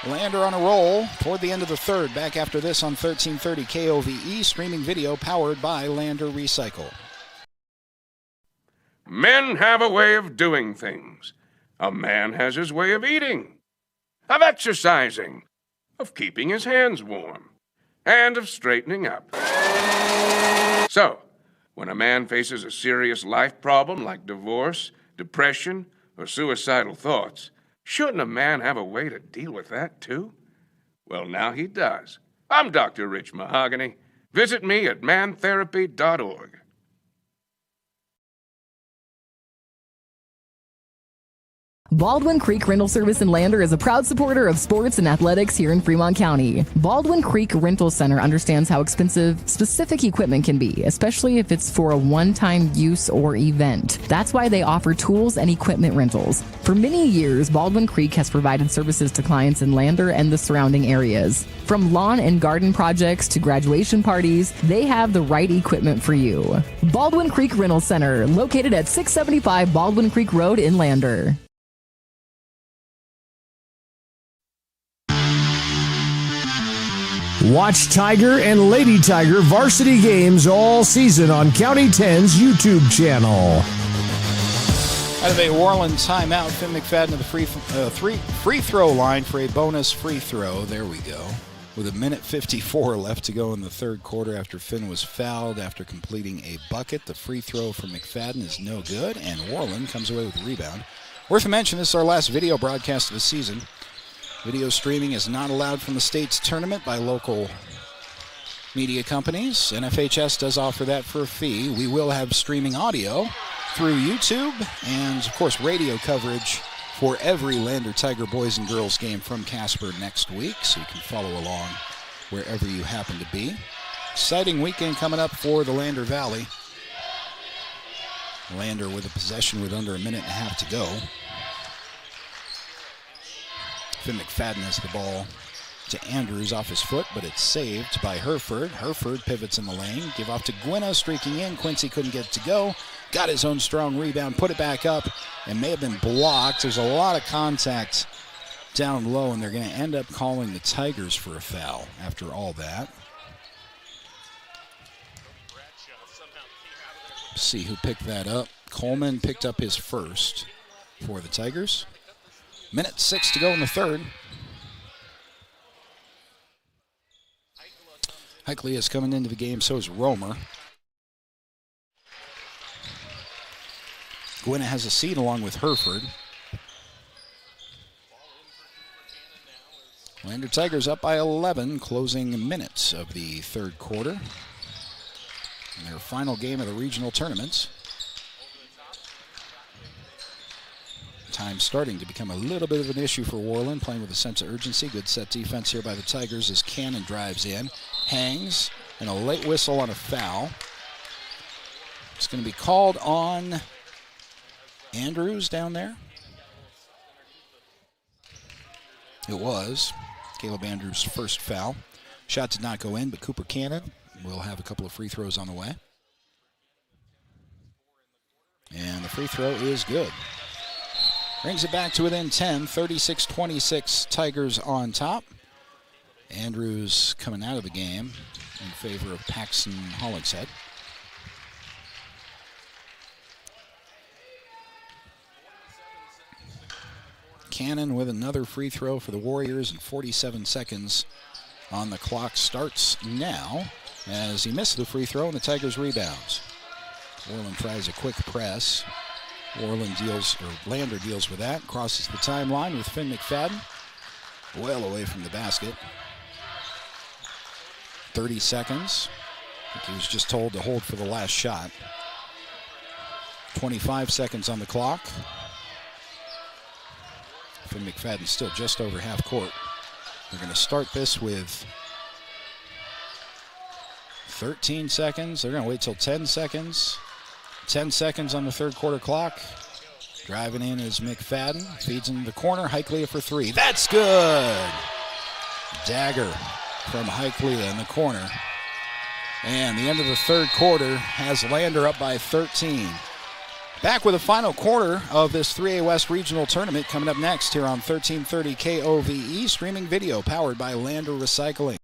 Lander on a roll toward the end of the third. Back after this on 1330 KOVE, streaming video powered by Lander Recycle. Men have a way of doing things. A man has his way of eating, of exercising, of keeping his hands warm, and of straightening up. So, when a man faces a serious life problem like divorce, depression, or suicidal thoughts, shouldn't a man have a way to deal with that too? Well, now he does. I'm Dr. Rich Mahogany. Visit me at mantherapy.org. Baldwin Creek Rental Service in Lander is a proud supporter of sports and athletics here in Fremont County. Baldwin Creek Rental Center understands how expensive specific equipment can be, especially if it's for a one-time use or event. That's why they offer tools and equipment rentals. For many years, Baldwin Creek has provided services to clients in Lander and the surrounding areas. From lawn and garden projects to graduation parties, they have the right equipment for you. Baldwin Creek Rental Center, located at 675 Baldwin Creek Road in Lander. Watch Tiger and Lady Tiger varsity games all season on County 10's YouTube channel. Out of a Worland timeout, Finn McFadden to the free throw line for a bonus free throw. There we go. With a minute 54 left to go in the third quarter after Finn was fouled after completing a bucket. The free throw from McFadden is no good, and Worland comes away with the rebound. Worth a mention, this is our last video broadcast of the season. Video streaming is not allowed from the state's tournament by local media companies. NFHS does offer that for a fee. We will have streaming audio through YouTube and, of course, radio coverage for every Lander Tiger boys and girls game from Casper next week, so you can follow along wherever you happen to be. Exciting weekend coming up for the Lander Valley. Lander with a possession with under a minute and a half to go. Finn McFadden has the ball to Andrews off his foot, but it's saved by Hereford. Hereford pivots in the lane. Give off to Gwynna, streaking in. Quincy couldn't get it to go. Got his own strong rebound, put it back up, and may have been blocked. There's a lot of contact down low, and they're going to end up calling the Tigers for a foul after all that. See who picked that up. Coleman picked up his first for the Tigers. Minute 6 to go in the third. Hickley is coming into the game, so is Romer. Gwynna has a seat along with Hereford. Lander Tigers up by 11, closing minutes of the third quarter. In their final game of the regional tournaments. Time starting to become a little bit of an issue for Worland, playing with a sense of urgency. Good set defense here by the Tigers as Cannon drives in, hangs, and a late whistle on a foul. It's going to be called on Andrews down there. It was Caleb Andrews' first foul. Shot did not go in, but Cooper Cannon will have a couple of free throws on the way. And the free throw is good. Brings it back to within 10, 36-26, Tigers on top. Andrews coming out of the game in favor of Paxton Hollingshead. Cannon with another free throw for the Warriors, and 47 seconds on the clock starts now as he missed the free throw and the Tigers rebounds. Worland tries a quick press. Lander deals with that, crosses the timeline with Finn McFadden, well away from the basket. 30 seconds. I think he was just told to hold for the last shot. 25 seconds on the clock. Finn McFadden still just over half court. They're going to start this with 13 seconds. They're going to wait till 10 seconds. 10 seconds on the third quarter clock. Driving in is McFadden. Feeds into the corner. Hickley for three. That's good. Dagger from Hickley in the corner. And the end of the third quarter has Lander up by 13. Back with the final quarter of this 3A West Regional Tournament coming up next here on 1330 KOVE, streaming video powered by Lander Recycling.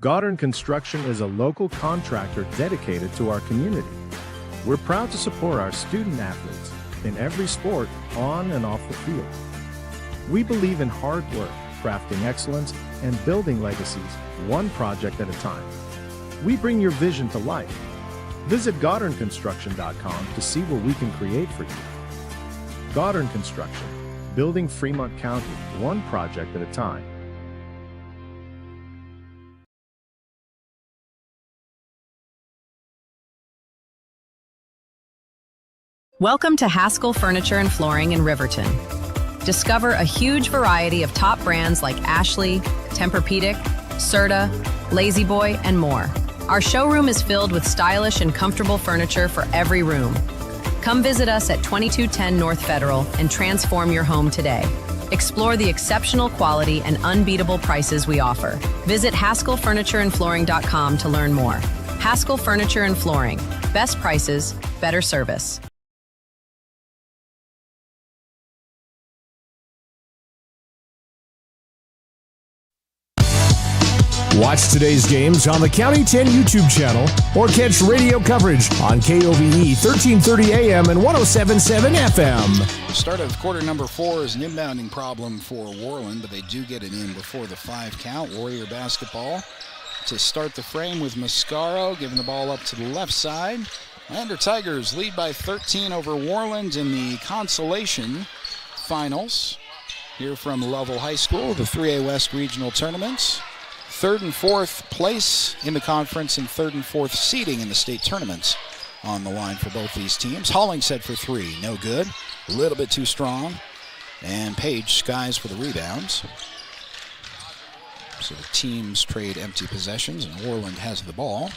Goddard Construction is a local contractor dedicated to our community. We're proud to support our student athletes in every sport, on and off the field. We believe in hard work, crafting excellence, and building legacies one project at a time. We bring your vision to life. Visit GoddardConstruction.com to see what we can create for you. Goddard Construction, building Fremont County one project at a time. Welcome to Haskell Furniture and Flooring in Riverton. Discover a huge variety of top brands like Ashley, Tempur-Pedic, Serta, Lazy Boy, and more. Our showroom is filled with stylish and comfortable furniture for every room. Come visit us at 2210 North Federal and transform your home today. Explore the exceptional quality and unbeatable prices we offer. Visit HaskellFurnitureandFlooring.com to learn more. Haskell Furniture and Flooring. Best prices, better service. Watch today's games on the County 10 YouTube channel or catch radio coverage on KOVE 1330 AM and 107.7 FM. The start of quarter number 4 is an inbounding problem for Worland, but they do get it in before the 5 count. Warrior basketball to start the frame with Mascaro, giving the ball up to the left side. Lander Tigers lead by 13 over Worland in the Consolation Finals. Here from Lovell High School, the 3A West Regional Tournaments. 3rd and 4th place in the conference and 3rd and 4th seeding in the state tournaments on the line for both these teams. Hollingshead for 3, no good. A little bit too strong. And Page skies for the rebounds. So the teams trade empty possessions, and Worland has the ball.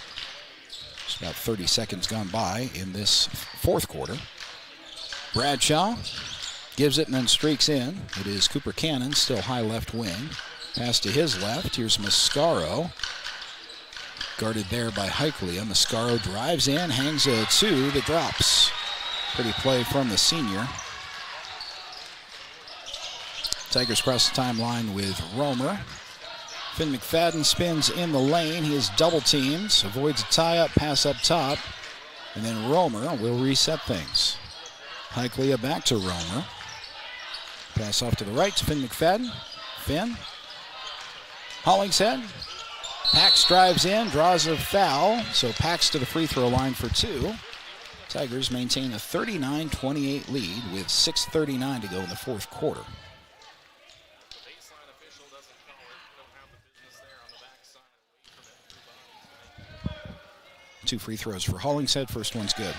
It's about 30 seconds gone by in this 4th quarter. Bradshaw gives it and then streaks in. It is Cooper Cannon, still high left wing. Pass to his left. Here's Mascaro. Guarded there by Heiklea. Mascaro drives in, hangs a 2 that drops. Pretty play from the senior. Tigers cross the timeline with Romer. Finn McFadden spins in the lane. He is double teamed. Avoids a tie-up, pass up top. And then Romer will reset things. Heiklea back to Romer. Pass off to the right to Finn McFadden. Finn. Hollingshead. Pax drives in, draws a foul, so Pax to the free throw line for 2. Tigers maintain a 39-28 lead with 6:39 to go in the 4th quarter. 2 free throws for Hollingshead. First one's good.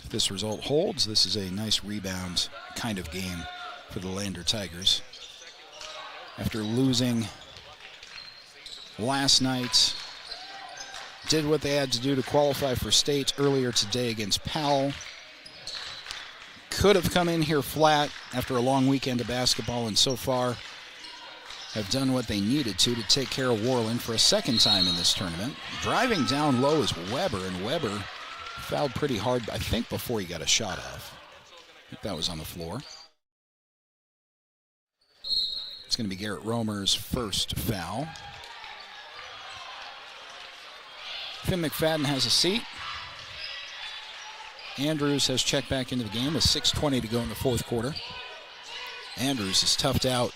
If this result holds, this is a nice rebound kind of game for the Lander Tigers. After losing last night, did what they had to do to qualify for state earlier today against Powell. Could have come in here flat after a long weekend of basketball, and so far have done what they needed to take care of Worland for a second time in this tournament. Driving down low is Weber, and Weber fouled pretty hard, I think, before he got a shot off. I think that was on the floor. It's going to be Garrett Romer's first foul. Finn McFadden has a seat. Andrews has checked back into the game with 6:20 to go in the 4th quarter. Andrews is toughed out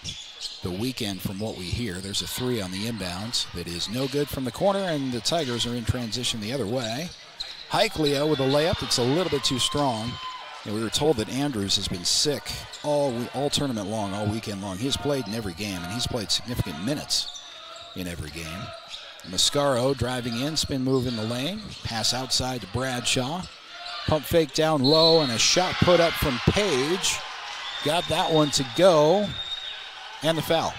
the weekend from what we hear. There's a 3 on the inbounds that is no good from the corner, and the Tigers are in transition the other way. Heiklea with a layup that's a little bit too strong. And we were told that Andrews has been sick all tournament long, all weekend long. He's played in every game, and he's played significant minutes in every game. Mascaro driving in, spin move in the lane, pass outside to Bradshaw. Pump fake down low, and a shot put up from Page. Got that one to go, and the foul.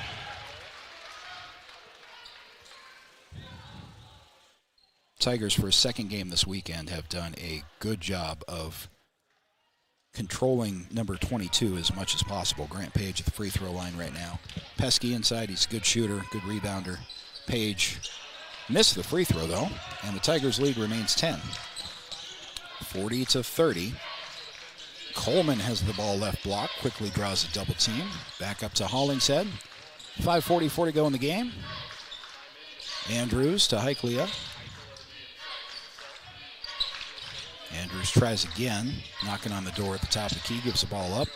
Tigers, for a second game this weekend, have done a good job of controlling number 22 as much as possible. Grant Page at the free throw line right now. Pesky inside, he's a good shooter, good rebounder. Page Missed the free throw, though, and the Tigers' lead remains 10. 40-30. Coleman has the ball left block, quickly draws a double team. Back up to Hollingshead. 5:44 to go in the game. Andrews to Heiklea. Andrews tries again, knocking on the door at the top of the key, gives the ball up.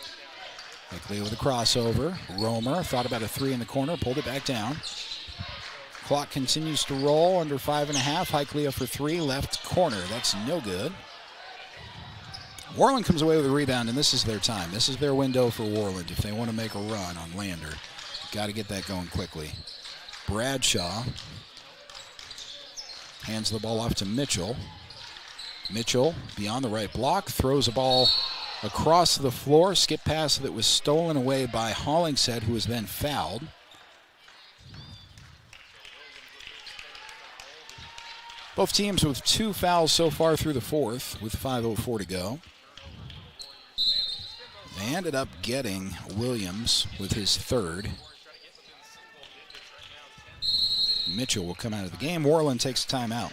Heiklea with a crossover. Romer thought about a three in the corner, pulled it back down. Clock continues to roll, under 5.5. Heiklea for three, left corner. That's no good. Worland comes away with a rebound, and this is their time. This is their window for Worland if they want to make a run on Lander. Got to get that going quickly. Bradshaw hands the ball off to Mitchell. Mitchell, beyond the right block, throws a ball across the floor. Skip pass that was stolen away by Hollingshead, who was then fouled. Both teams with 2 fouls so far through the fourth, with 5:04 to go. They ended up getting Williams with his third. Mitchell will come out of the game. Worland takes a timeout.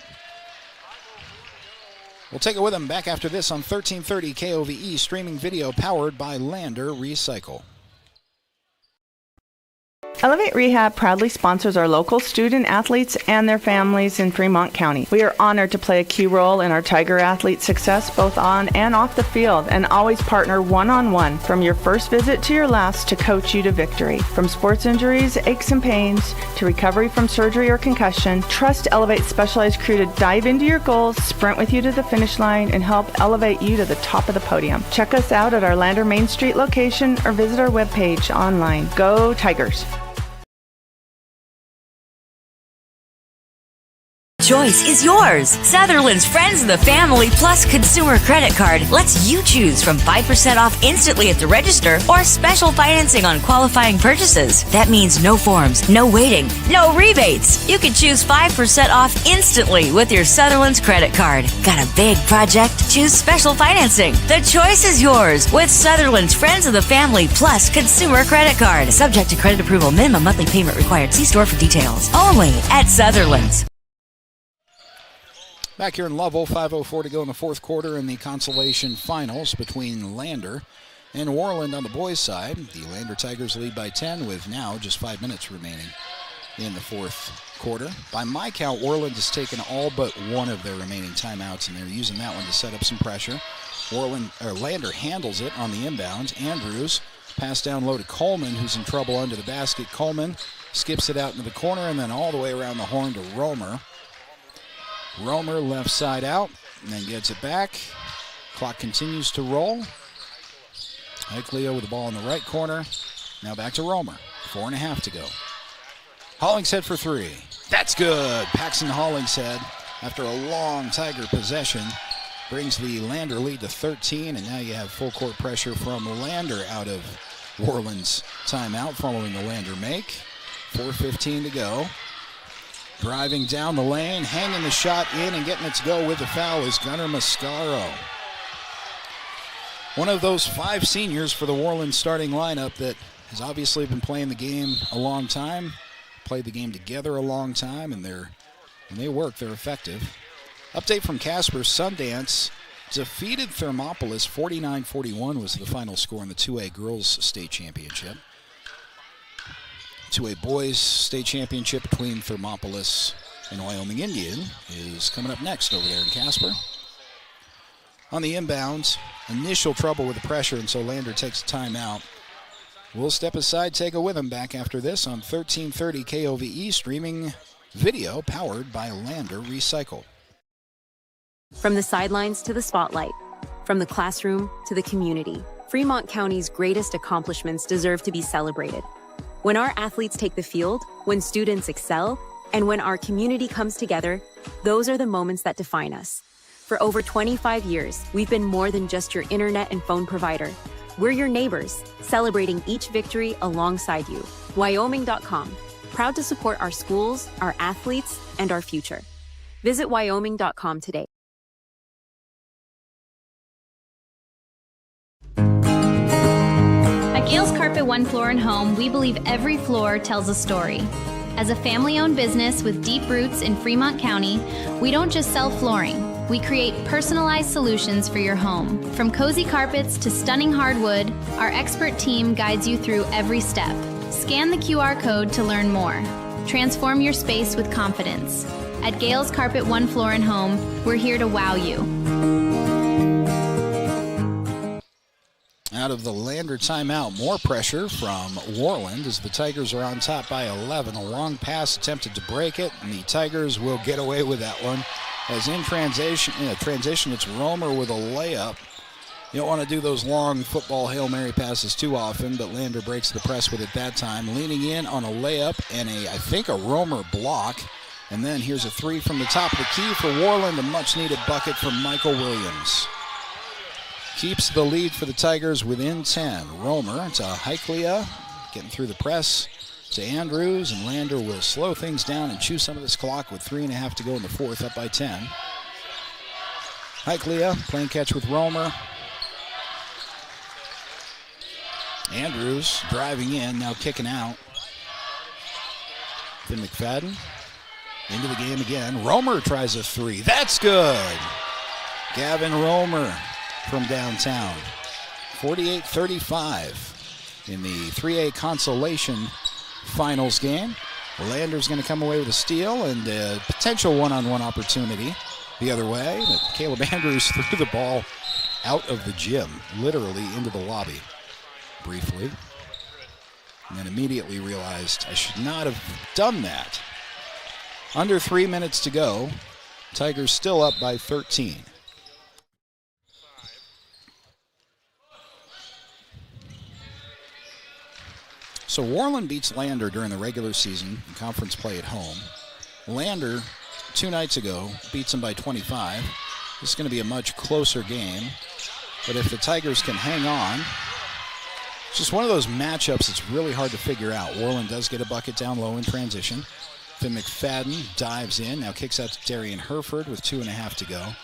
We'll take it with them back after this on 1330 KOVE, streaming video powered by Lander Recycle. Elevate Rehab proudly sponsors our local student athletes and their families in Fremont County. We are honored to play a key role in our Tiger athletes' success both on and off the field, and always partner one-on-one from your first visit to your last to coach you to victory. From sports injuries, aches and pains, to recovery from surgery or concussion, trust Elevate's specialized crew to dive into your goals, sprint with you to the finish line, and help elevate you to the top of the podium. Check us out at our Lander Main Street location or visit our webpage online. Go Tigers! Choice is yours. Sutherland's Friends of the Family Plus Consumer Credit Card lets you choose from 5% off instantly at the register or special financing on qualifying purchases. That means no forms, no waiting, no rebates. You can choose 5% off instantly with your Sutherland's credit card. Got a big project? Choose special financing. The choice is yours with Sutherland's Friends of the Family Plus Consumer Credit Card. Subject to credit approval. Minimum monthly payment required. See store for details. Only at Sutherland's. Back here in Lovell, 5:04 to go in the fourth quarter in the consolation finals between Lander and Worland on the boys' side. The Lander Tigers lead by 10 with now just 5 minutes remaining in the fourth quarter. By my count, Worland has taken all but one of their remaining timeouts, and they're using that one to set up some pressure. Lander handles it on the inbound. Andrews pass down low to Coleman, who's in trouble under the basket. Coleman skips it out into the corner and then all the way around the horn to Romer. Romer left side out and then gets it back. Clock continues to roll. Heiklea with the ball in the right corner. Now back to Romer. 4.5 to go. Hollingshead for three. That's good. Paxton Hollingshead, after a long Tiger possession, brings the Lander lead to 13, and now you have full court pressure from Lander out of Worland's timeout following the Lander make. 4:15 to go. Driving down the lane, hanging the shot in and getting it to go with the foul is Gunnar Mascaro. One of those 5 seniors for the Worland starting lineup that has obviously been playing the game a long time, played the game together a long time, and when they work, they're effective. Update from Casper. Sundance defeated Thermopolis. 49-41 was the final score in the 2A Girls State Championship. 2A Boys State Championship between Thermopolis and Wyoming Indian is coming up next over there in Casper. On the inbounds, initial trouble with the pressure, and so Lander takes a timeout. We'll step aside, take it with him back after this on 1330 KOVE, streaming video powered by Lander Recycle. From the sidelines to the spotlight, from the classroom to the community, Fremont County's greatest accomplishments deserve to be celebrated. When our athletes take the field, when students excel, and when our community comes together, those are the moments that define us. For over 25 years, we've been more than just your internet and phone provider. We're your neighbors, celebrating each victory alongside you. Wyoming.com, proud to support our schools, our athletes, and our future. Visit Wyoming.com today. At Gail's Carpet One Floor and Home, we believe every floor tells a story. As a family-owned business with deep roots in Fremont County, we don't just sell flooring. We create personalized solutions for your home. From cozy carpets to stunning hardwood, our expert team guides you through every step. Scan the QR code to learn more. Transform your space with confidence. At Gail's Carpet One Floor and Home, we're here to wow you. Out of the Lander timeout, more pressure from Worland as the Tigers are on top by 11. A long pass attempted to break it, and the Tigers will get away with that one. As in transition, it's Romer with a layup. You don't want to do those long football Hail Mary passes too often, but Lander breaks the press with it that time. Leaning in on a layup and I think a Romer block. And then here's a three from the top of the key for Worland, a much-needed bucket from Michael Williams. Keeps the lead for the Tigers within 10. Romer to Haskell, getting through the press to Andrews, and Lander will slow things down and chew some of this clock with 3.5 to go in the fourth, up by 10. Haskell playing catch with Romer. Andrews driving in, now kicking out. Then McFadden into the game again. Romer tries a three. That's good. Gavin Romer from downtown. 48-35 in the 3A Consolation Finals game. Lander's going to come away with a steal and a potential one-on-one opportunity the other way. But Caleb Andrews threw the ball out of the gym, literally into the lobby briefly, and then immediately realized I should not have done that. Under 3 minutes to go. Tigers still up by 13. So Worland beats Lander during the regular season in conference play at home. Lander, 2 nights ago, beats them by 25. This is going to be a much closer game. But if the Tigers can hang on, it's just one of those matchups that's really hard to figure out. Worland does get a bucket down low in transition. Then McFadden dives in, now kicks out to Darian Herford with 2.5 to go.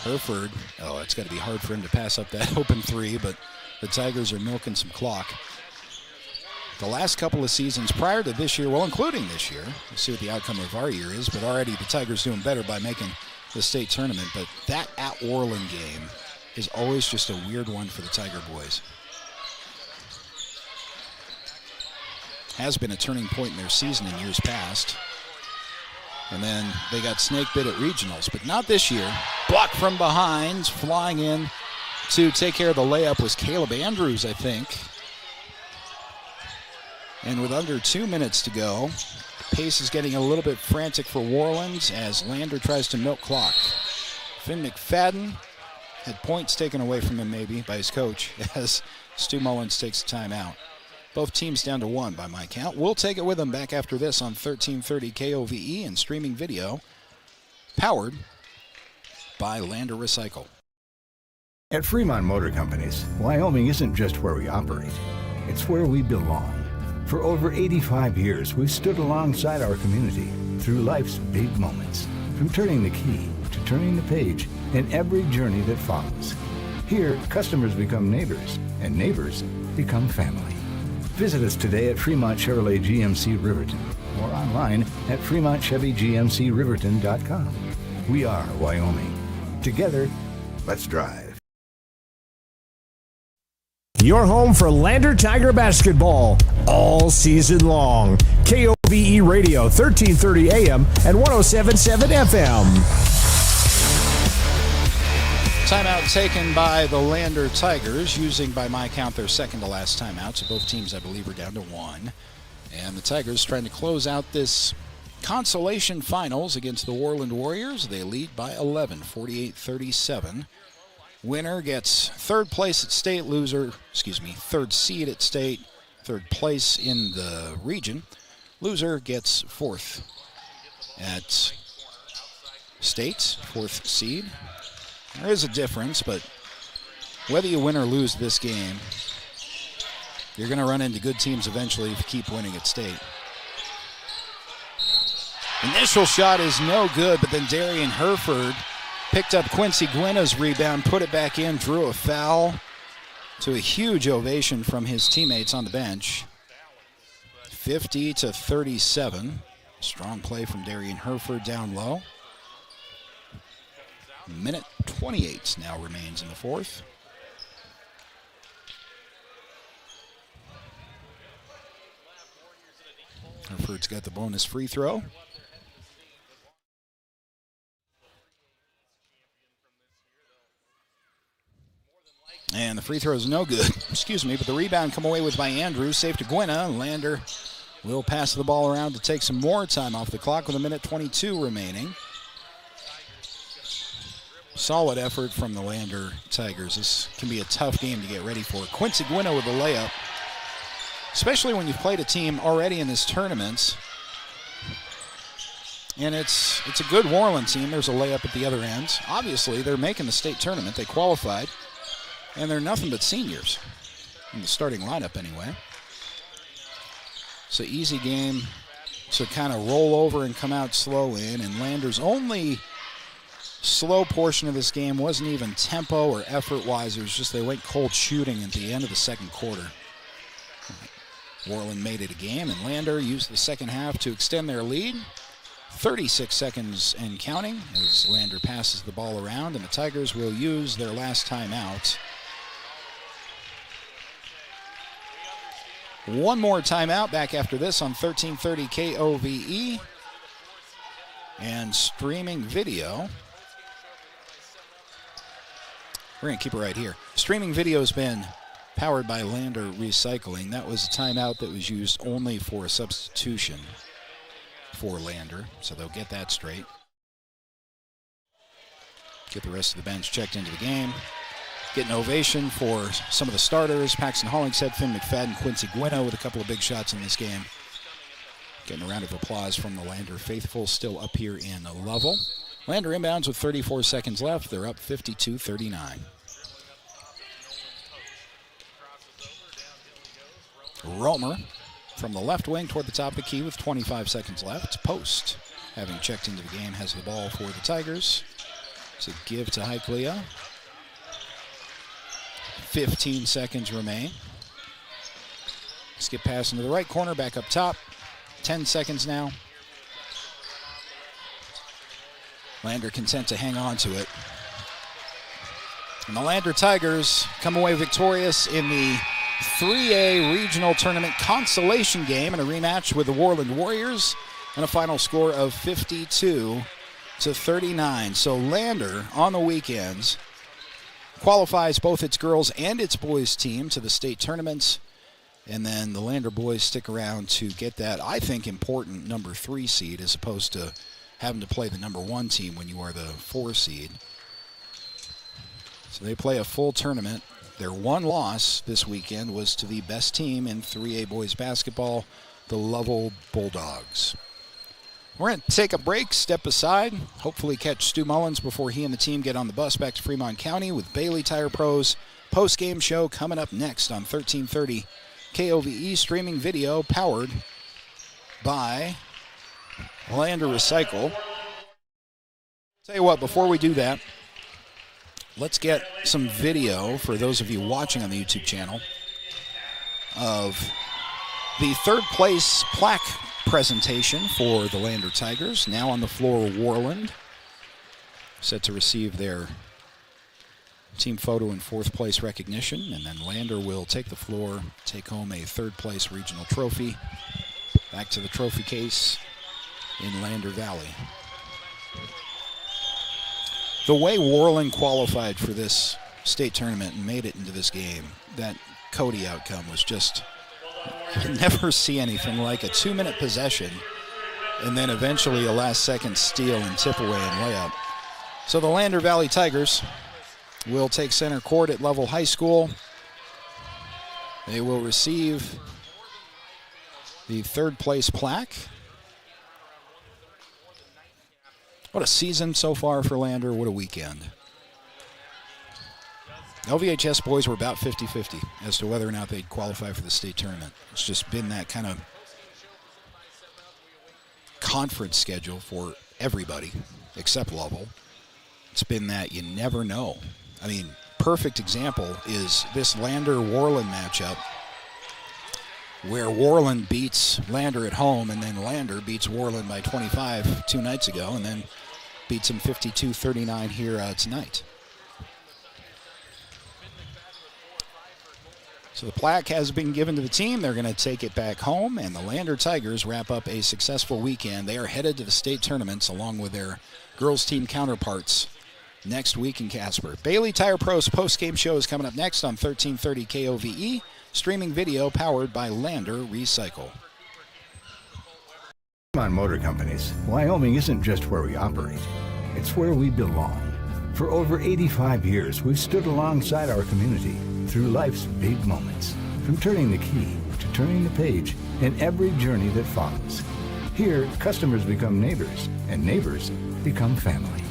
Herford, it's got to be hard for him to pass up that open three, but the Tigers are milking some clock. The last couple of seasons prior to this year, well, including this year, we'll see what the outcome of our year is, but already the Tigers doing better by making the state tournament. But that at Worland game is always just a weird one for the Tiger boys. Has been a turning point in their season in years past. And then they got snake bit at regionals, but not this year. Block from behind, flying in to take care of the layup was Caleb Andrews, I think. And with under 2 minutes to go, pace is getting a little bit frantic for Worland as Lander tries to milk clock. Finn McFadden had points taken away from him maybe by his coach as Stu Mullins takes a timeout. Both teams down to 1 by my count. We'll take it with them back after this on 1330 KOVE and streaming video, powered by Lander Recycle. At Fremont Motor Companies, Wyoming isn't just where we operate, it's where we belong. For over 85 years, we've stood alongside our community through life's big moments, from turning the key to turning the page in every journey that follows. Here, customers become neighbors, and neighbors become family. Visit us today at Fremont Chevrolet GMC Riverton or online at FremontChevyGMCRiverton.com. We are Wyoming. Together, let's drive. Your home for Lander Tiger basketball all season long. KOVE Radio, 1330 AM and 107.7 FM. Timeout taken by the Lander Tigers, using by my count their second to last timeout. So both teams, I believe, are down to 1. And the Tigers trying to close out this consolation finals against the Worland Warriors. They lead by 11, 48-37. Winner gets third place at state, third seed at state, third place in the region. Loser gets fourth at state, fourth seed. There is a difference, but whether you win or lose this game, you're going to run into good teams eventually if you keep winning at state. Initial shot is no good, but then Darian Herford picked up Quincy Gwynna's rebound, put it back in, drew a foul to a huge ovation from his teammates on the bench. 50-37. Strong play from Darian Herford down low. Minute 28 now remains in the fourth. Herford's got the bonus free throw. And the free throw is no good. Excuse me, but the rebound come away with by Andrews. Safe to Gwynna. Lander will pass the ball around to take some more time off the clock with a minute 22 remaining. Solid effort from the Lander Tigers. This can be a tough game to get ready for. Quincy Gwynna with a layup. Especially when you've played a team already in this tournament. And it's a good Worland team. There's a layup at the other end. Obviously, they're making the state tournament. They qualified. And they're nothing but seniors in the starting lineup anyway. It's an easy game to kind of roll over and come out slow in. And Lander's only slow portion of this game wasn't even tempo or effort-wise. It was just they went cold shooting at the end of the second quarter. Worland made it a game, and Lander used the second half to extend their lead. 36 seconds and counting as Lander passes the ball around, and the Tigers will use their last timeout. One more timeout back after this on 1330 KOVE. And streaming video. We're going to keep it right here. Streaming video has been powered by Lander Recycling. That was a timeout that was used only for a substitution for Lander, so they'll get that straight. Get the rest of the bench checked into the game. Get an ovation for some of the starters. Paxton Hollingshead, Finn McFadden, Quincy Gwynna with a couple of big shots in this game. Getting a round of applause from the Lander faithful still up here in Lovell. Lander inbounds with 34 seconds left. They're up 52-39. Romer from the left wing toward the top of the key with 25 seconds left. Post, having checked into the game, has the ball for the Tigers. It's a give to Highclere. 15 seconds remain. Skip pass into the right corner, back up top. 10 seconds now. Lander content to hang on to it. And the Lander Tigers come away victorious in the 3A Regional Tournament Consolation game in a rematch with the Worland Warriors and a final score of 52-39. So Lander on the weekends qualifies both its girls and its boys team to the state tournaments, and then the Lander boys stick around to get that, I think, important number 3 seed as opposed to having to play the number 1 team when you are the 4 seed. So they play a full tournament. Their one loss this weekend was to the best team in 3A boys basketball, the Lovell Bulldogs. We're going to take a break, step aside, hopefully catch Stu Mullins before he and the team get on the bus back to Fremont County with Bailey Tire Pros post-game show coming up next on 1330 KOVE streaming video powered by Lander Recycle. Tell you what, before we do that, let's get some video for those of you watching on the YouTube channel of the third place plaque presentation for the Lander Tigers. Now on the floor, Worland, set to receive their team photo and fourth place recognition, and then Lander will take the floor, take home a third place regional trophy. Back to the trophy case in Lander Valley. The way Worland qualified for this state tournament and made it into this game, that Cody outcome was just, you never see anything like a 2-minute possession and then eventually a last-second steal and tip away and layup. So the Lander Valley Tigers will take center court at Lovell High School. They will receive the third place plaque. What a season so far for Lander. What a weekend. LVHS boys were about 50-50 as to whether or not they'd qualify for the state tournament. It's just been that kind of conference schedule for everybody except Lovell. It's been that you never know. I mean, perfect example is this Lander-Worland matchup. where Worland beats Lander at home, and then Lander beats Worland by 25 2 nights ago, and then beats them 52-39 here tonight. So the plaque has been given to the team. They're going to take it back home, and the Lander Tigers wrap up a successful weekend. They are headed to the state tournaments along with their girls team counterparts next week in Casper. Bailey Tire Pro's post-game show is coming up next on 1330 KOVE. Streaming video powered by Lander Recycle. On Motor Companies, Wyoming isn't just where we operate. It's where we belong. For over 85 years, we've stood alongside our community through life's big moments, from turning the key to turning the page in every journey that follows. Here, customers become neighbors, and neighbors become family.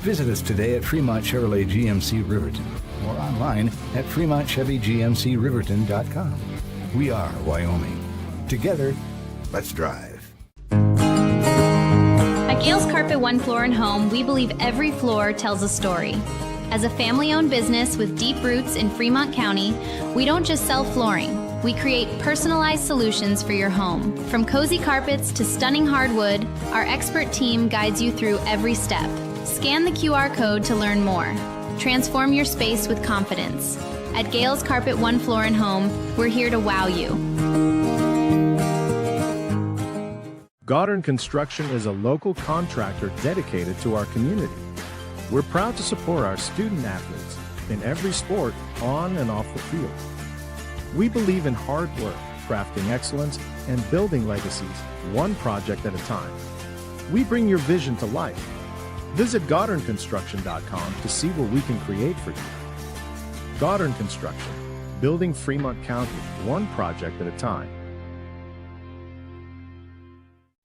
Visit us today at Fremont Chevrolet GMC Riverton or online at FremontChevyGMCRiverton.com. We are Wyoming. Together, let's drive. At Gail's Carpet One Floor and Home, we believe every floor tells a story. As a family-owned business with deep roots in Fremont County, we don't just sell flooring. We create personalized solutions for your home. From cozy carpets to stunning hardwood, our expert team guides you through every step. Scan the QR code to learn more. Transform your space with confidence. At Gail's Carpet One Floor and Home, we're here to wow you. Goddard Construction is a local contractor dedicated to our community. We're proud to support our student athletes in every sport, on and off the field. We believe in hard work, crafting excellence, and building legacies, one project at a time. We bring your vision to life. Visit GoddardConstruction.com to see what we can create for you. Goddard Construction, building Fremont County, one project at a time.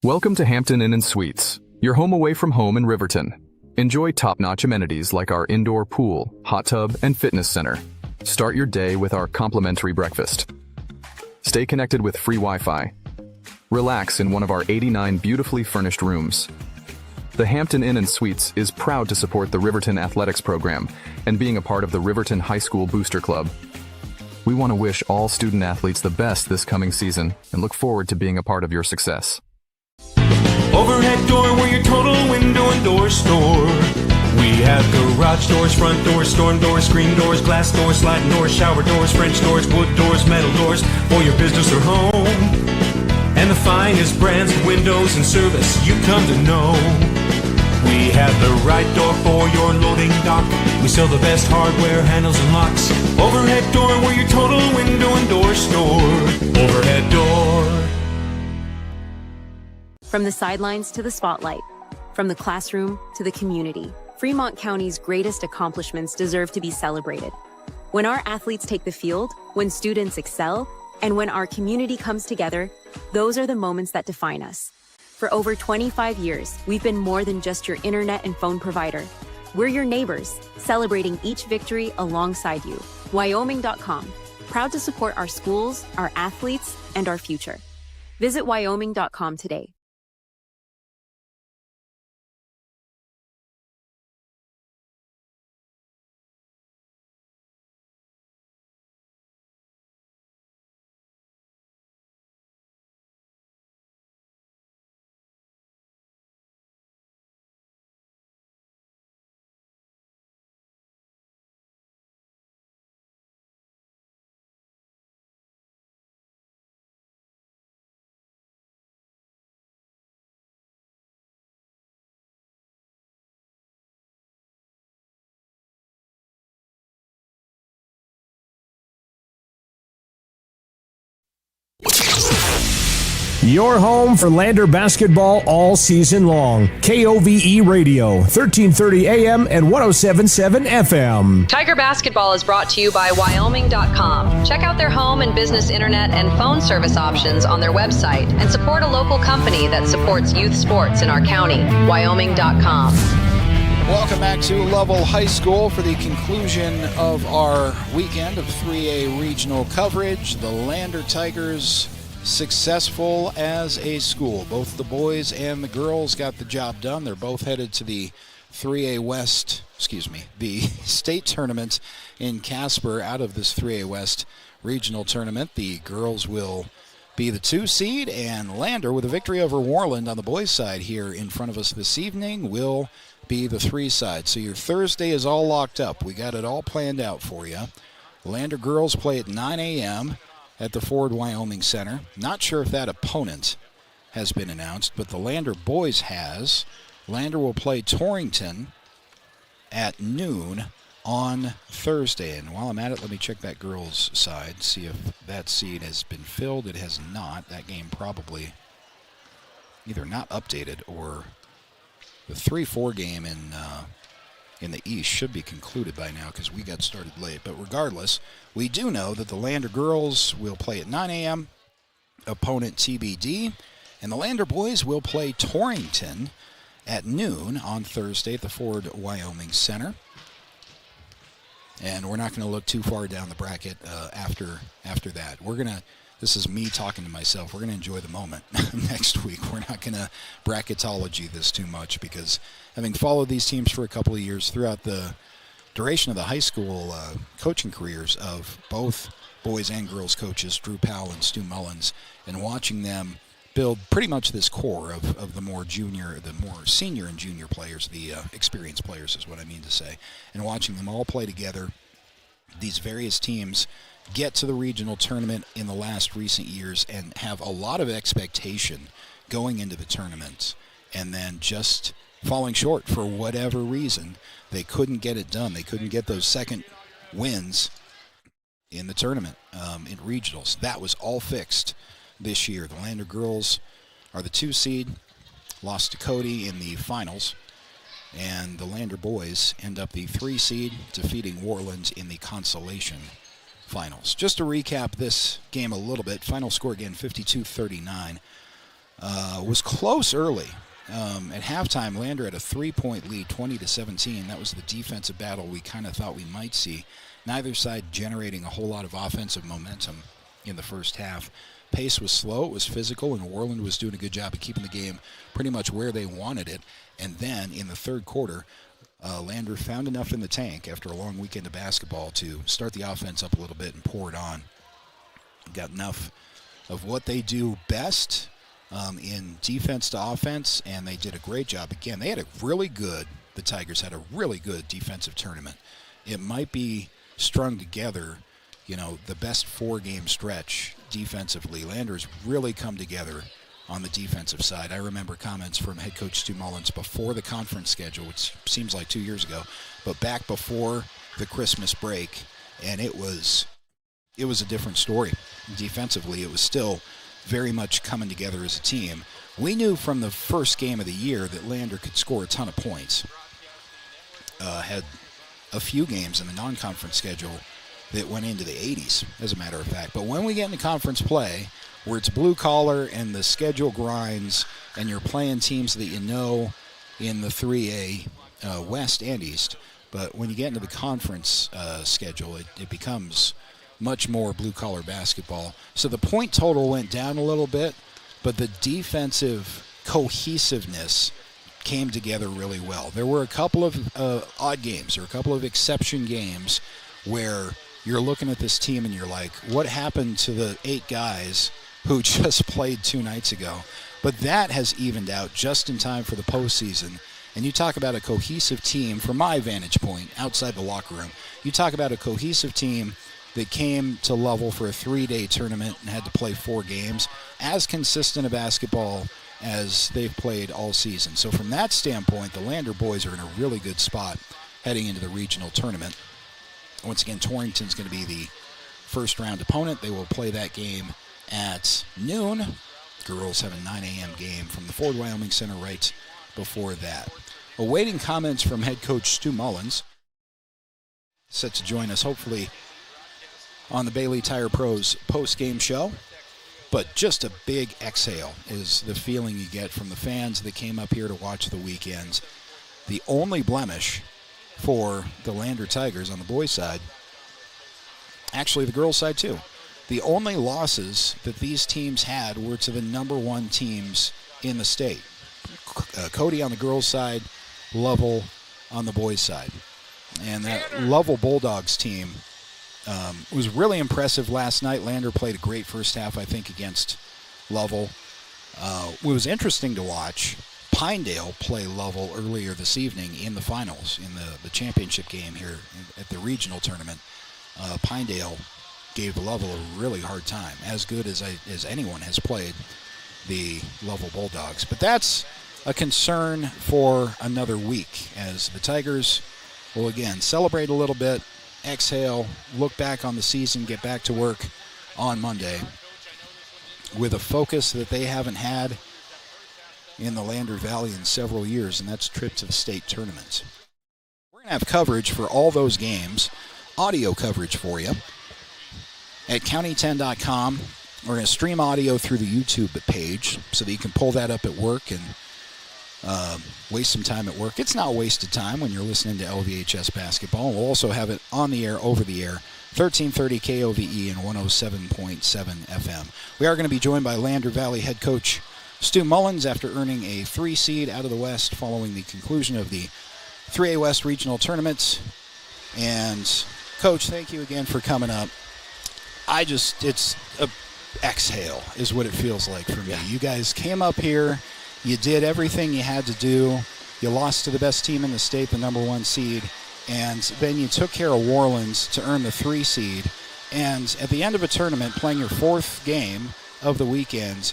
Welcome to Hampton Inn and Suites, your home away from home in Riverton. Enjoy top-notch amenities like our indoor pool, hot tub, and fitness center. Start your day with our complimentary breakfast. Stay connected with free Wi-Fi. Relax in one of our 89 beautifully furnished rooms. The Hampton Inn and Suites is proud to support the Riverton Athletics program and being a part of the Riverton High School Booster Club. We want to wish all student athletes the best this coming season and look forward to being a part of your success. Overhead door, we're your total window and door store. We have garage doors, front doors, storm doors, screen doors, glass doors, sliding doors, shower doors, French doors, wood doors, metal doors for your business or home. And the finest brands of windows and service you come to know. We have the right door for your loading dock. We sell the best hardware, handles, and locks. Overhead door, we're your total window and door store. Overhead door. From the sidelines to the spotlight, from the classroom to the community, Fremont County's greatest accomplishments deserve to be celebrated. When our athletes take the field, when students excel, and when our community comes together, those are the moments that define us. For over 25 years, we've been more than just your internet and phone provider. We're your neighbors, celebrating each victory alongside you. Wyoming.com, proud to support our schools, our athletes, and our future. Visit Wyoming.com today. Your home for Lander basketball all season long. KOVE Radio, 1330 AM and 107.7 FM. Tiger Basketball is brought to you by Wyoming.com. Check out their home and business internet and phone service options on their website and support a local company that supports youth sports in our county. Wyoming.com. Welcome back to Lovell High School for the conclusion of our weekend of 3A regional coverage. The Lander Tigers successful as a school. Both the boys and the girls got the job done. They're both headed to the 3A West, the state tournament in Casper out of this 3A West regional tournament. The girls will be the 2 seed, and Lander, with a victory over Worland on the boys' side here in front of us this evening, will be the 3 side. So your Thursday is all locked up. We got it all planned out for you. Lander girls play at 9 a.m. at the Ford Wyoming Center. Not sure if that opponent has been announced, but the Lander boys has. Lander will play Torrington at noon on Thursday. And while I'm at it, let me check that girls' side, see if that seed has been filled. It has not. That game probably either not updated or the 3-4 game in the East should be concluded by now because we got started late. But regardless, we do know that the Lander girls will play at 9 a.m., opponent TBD, and the Lander boys will play Torrington at noon on Thursday at the Ford Wyoming Center. And we're not going to look too far down the bracket after that. This is me talking to myself. We're going to enjoy the moment next week. We're not going to bracketology this too much because having followed these teams for a couple of years throughout the duration of the high school coaching careers of both boys and girls coaches, Drew Powell and Stu Mullins, and watching them build pretty much this core of the more senior and junior players, the experienced players is what I mean to say, and watching them all play together, these various teams get to the regional tournament in the last recent years and have a lot of expectation going into the tournament, and then just falling short for whatever reason. They couldn't get it done. They couldn't get those second wins in the tournament, in regionals. That was all fixed this year. The Lander girls are the 2 seed, lost to Cody in the finals, and the Lander boys end up the 3 seed, defeating Worland in the Consolation Finals. Just to recap this game a little bit, final score again 52-39. Was close early. At halftime, Lander had a 3-point lead, 20-17. That was the defensive battle we kind of thought we might see. Neither side generating a whole lot of offensive momentum in the first half. Pace was slow, it was physical, and Worland was doing a good job of keeping the game pretty much where they wanted it. And then in the third quarter, Lander found enough in the tank after a long weekend of basketball to start the offense up a little bit and pour it on. Got enough of what they do best in defense to offense, and they did a great job. Again, the Tigers had a really good defensive tournament. It might be strung together, the best 4-game stretch defensively. Lander's really come together on the defensive side. I remember comments from head coach Stu Mullins before the conference schedule, which seems like 2 years ago, but back before the Christmas break, and it was a different story. Defensively, it was still very much coming together as a team. We knew from the first game of the year that Lander could score a ton of points. Had a few games in the non-conference schedule that went into the 80s, as a matter of fact. But when we get into conference play, where it's blue collar and the schedule grinds and you're playing teams that you know in the 3A West and East, but when you get into the conference schedule, it becomes much more blue collar basketball. So the point total went down a little bit, but the defensive cohesiveness came together really well. There were a couple of odd games or a couple of exception games where you're looking at this team and you're like, what happened to the 8 guys who just played 2 nights ago? But that has evened out just in time for the postseason. And you talk about a cohesive team, from my vantage point, outside the locker room, you talk about a cohesive team that came to Lovell for a 3-day tournament and had to play 4 games, as consistent a basketball as they've played all season. So from that standpoint, the Lander boys are in a really good spot heading into the regional tournament. Once again, Torrington's going to be the first-round opponent. They will play that game at noon. Girls have a 9 a.m. game from the Ford Wyoming Center right before that. Awaiting comments from head coach Stu Mullins, set to join us hopefully on the Bailey Tire Pros post-game show. But just a big exhale is the feeling you get from the fans that came up here to watch the weekends. The only blemish for the Lander Tigers on the boys' side, actually the girls' side too, the only losses that these teams had were to the number 1 teams in the state. Cody on the girls' side, Lovell on the boys' side. And that Lovell Bulldogs team was really impressive last night. Lander played a great first half, I think, against Lovell. It was interesting to watch Pinedale play Lovell earlier this evening in the finals, in the championship game here at the regional tournament. Pinedale gave Lovell a really hard time, as good as anyone has played the Lovell Bulldogs. But that's a concern for another week, as the Tigers will again celebrate a little bit, exhale, look back on the season, get back to work on Monday with a focus that they haven't had in the Lander Valley in several years, and that's a trip to the state tournament. We're going to have coverage for all those games, audio coverage for you at county10.com. We're going to stream audio through the YouTube page so that you can pull that up at work and waste some time at work. It's not wasted time when you're listening to LVHS basketball. We'll also have it on the air, over the air, 1330 KOVE and 107.7 FM. We are going to be joined by Lander Valley head coach Stu Mullins after earning a 3 seed out of the West following the conclusion of the 3A West regional tournament. And Coach, thank you again for coming up. It's a exhale is what it feels like for me. Yeah. You guys came up here, you did everything you had to do, you lost to the best team in the state, the number 1 seed, and then you took care of Worland to earn the 3 seed, and at the end of a tournament, playing your 4th game of the weekend,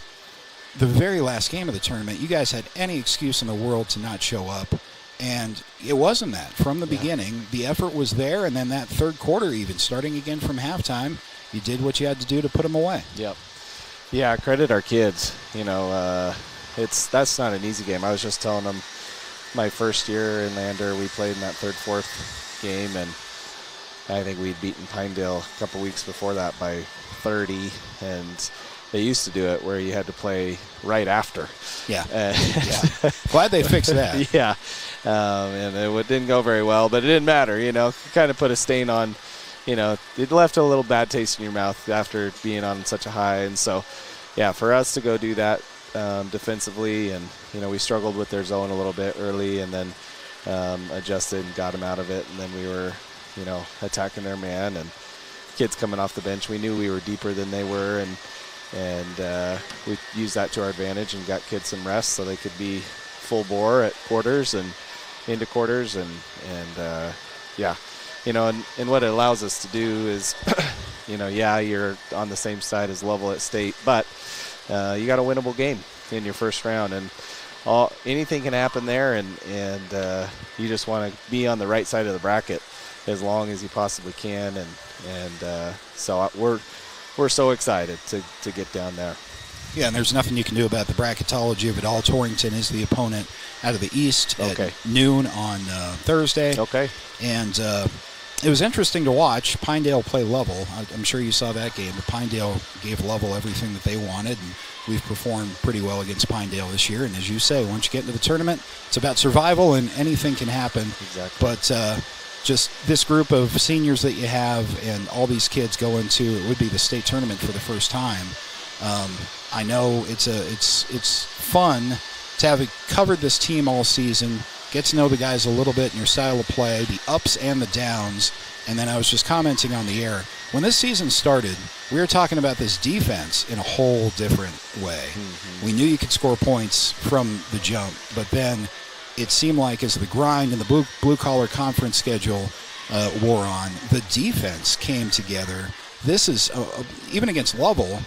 the very last game of the tournament, you guys had any excuse in the world to not show up, and it wasn't that. From the beginning, the effort was there, and then that third quarter even, starting again from halftime, you did what you had to do to put them away. Yep. Yeah, credit our kids. That's not an easy game. I was just telling them my first year in Lander, we played in that 3rd, 4th game, and I think we'd beaten Pinedale a couple weeks before that by 30, and they used to do it where you had to play right after. Yeah. Yeah. Glad they fixed that. Yeah. And it didn't go very well, but it didn't matter, kind of put a stain on, it left a little bad taste in your mouth after being on such a high. And so, yeah, for us to go do that defensively, and, we struggled with their zone a little bit early, and then adjusted and got them out of it. And then we were, attacking their man, and kids coming off the bench. We knew we were deeper than they were, and we used that to our advantage and got kids some rest so they could be full bore at quarters and into quarters, and yeah. And what it allows us to do is, you're on the same side as Lovell at state, but you got a winnable game in your first round, and anything can happen there, and you just want to be on the right side of the bracket as long as you possibly can, and so we're so excited to get down there. Yeah, and there's nothing you can do about the bracketology of it all. Torrington is the opponent out of the East at noon on Thursday. Okay. And it was interesting to watch Pinedale play Lovell. I'm sure you saw that game, but Pinedale gave Lovell everything that they wanted, and we've performed pretty well against Pinedale this year. And as you say, once you get into the tournament, it's about survival, and anything can happen. Exactly. But just this group of seniors that you have and all these kids go into, it would be the state tournament for the first time. I know it's fun to have covered this team all season, get to know the guys a little bit in your style of play, the ups and the downs. And then I was just commenting on the air. When this season started, we were talking about this defense in a whole different way. Mm-hmm. We knew you could score points from the jump, but then it seemed like as the grind and the blue-collar conference schedule wore on, the defense came together. This is, even against Lovell,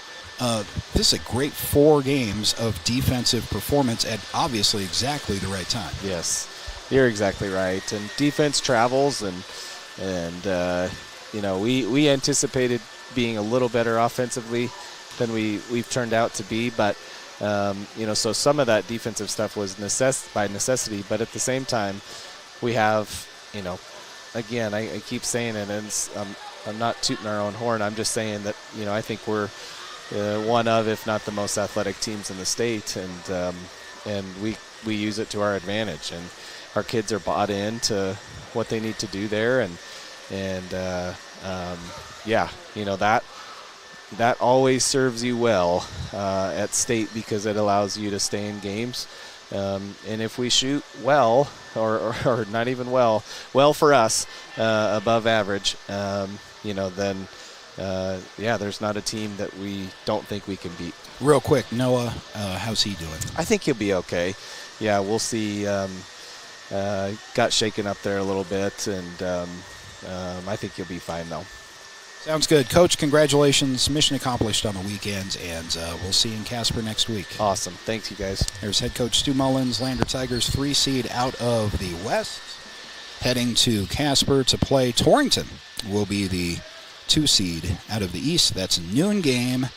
this is a great 4 games of defensive performance at obviously exactly the right time. Yes, you're exactly right. And defense travels, and we anticipated being a little better offensively than we've turned out to be, but so some of that defensive stuff was by necessity, but at the same time, we have, again, I keep saying it, and I'm not tooting our own horn. I'm just saying that, I think we're one of, if not the most athletic teams in the state, and we use it to our advantage, and our kids are bought into what they need to do there, and that always serves you well at state, because it allows you to stay in games, and if we shoot well, or not even well for us, above average, then there's not a team that we don't think we can beat. Real quick, Noah, how's he doing? I think he'll be okay. Yeah, we'll see. Got shaken up there a little bit, and I think he'll be fine, though. Sounds good. Coach, congratulations. Mission accomplished on the weekend, and we'll see you in Casper next week. Awesome. Thanks, you guys. There's head coach Stu Mullins, Lander Tigers 3 seed out of the West, heading to Casper to play Torrington. Will be the 2 seed out of the East. That's a noon game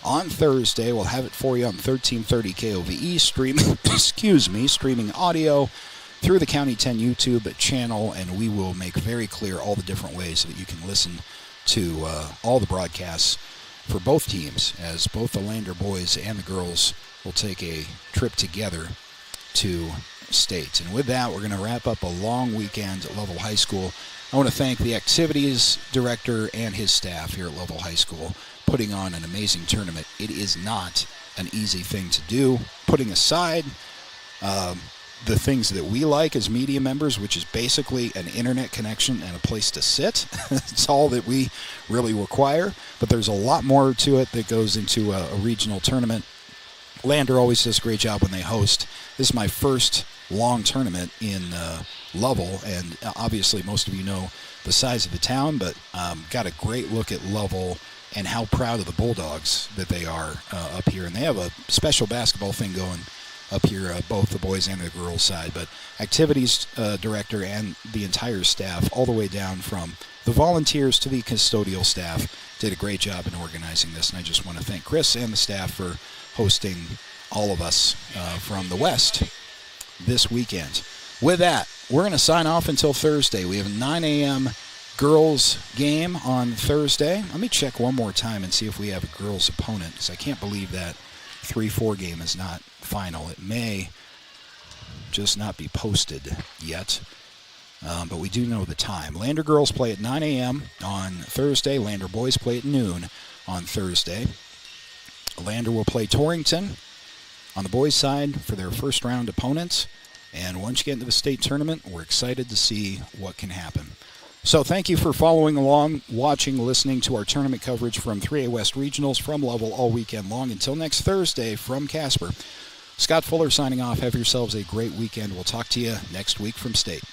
on Thursday. We'll have it for you on 1330 KOVE streaming audio through the County 10 YouTube channel, and we will make very clear all the different ways that you can listen to all the broadcasts for both teams, as both the Lander boys and the girls will take a trip together to state. And with that, we're going to wrap up a long weekend at Lovell High School. I want to thank the activities director and his staff here at Lovell High School putting on an amazing tournament. It is not an easy thing to do, putting aside the things that we like as media members, which is basically an internet connection and a place to sit. It's all that we really require, but there's a lot more to it that goes into a regional tournament. Lander always does a great job when they host. This is my first long tournament in Lovell, and obviously most of you know the size of the town, but got a great look at Lovell and how proud of the Bulldogs that they are up here. And they have a special basketball thing going up here, both the boys and the girls side. But activities director and the entire staff, all the way down from the volunteers to the custodial staff, did a great job in organizing this. And I just want to thank Chris and the staff for hosting all of us from the West this weekend. With that, we're going to sign off until Thursday. We have a 9 a.m. girls game on Thursday. Let me check one more time and see if we have a girls opponent, because I can't believe that 3-4 game is not final. It may just not be posted yet, but we do know the time. Lander girls play at 9 a.m. on Thursday. Lander boys play at noon on Thursday. Lander will play Torrington on the boys' side for their first round opponents. And once you get into the state tournament, we're excited to see what can happen. So thank you for following along, watching, listening to our tournament coverage from 3A West Regionals from Lovell all weekend long. Until next Thursday from Casper, Scott Fuller signing off. Have yourselves a great weekend. We'll talk to you next week from state.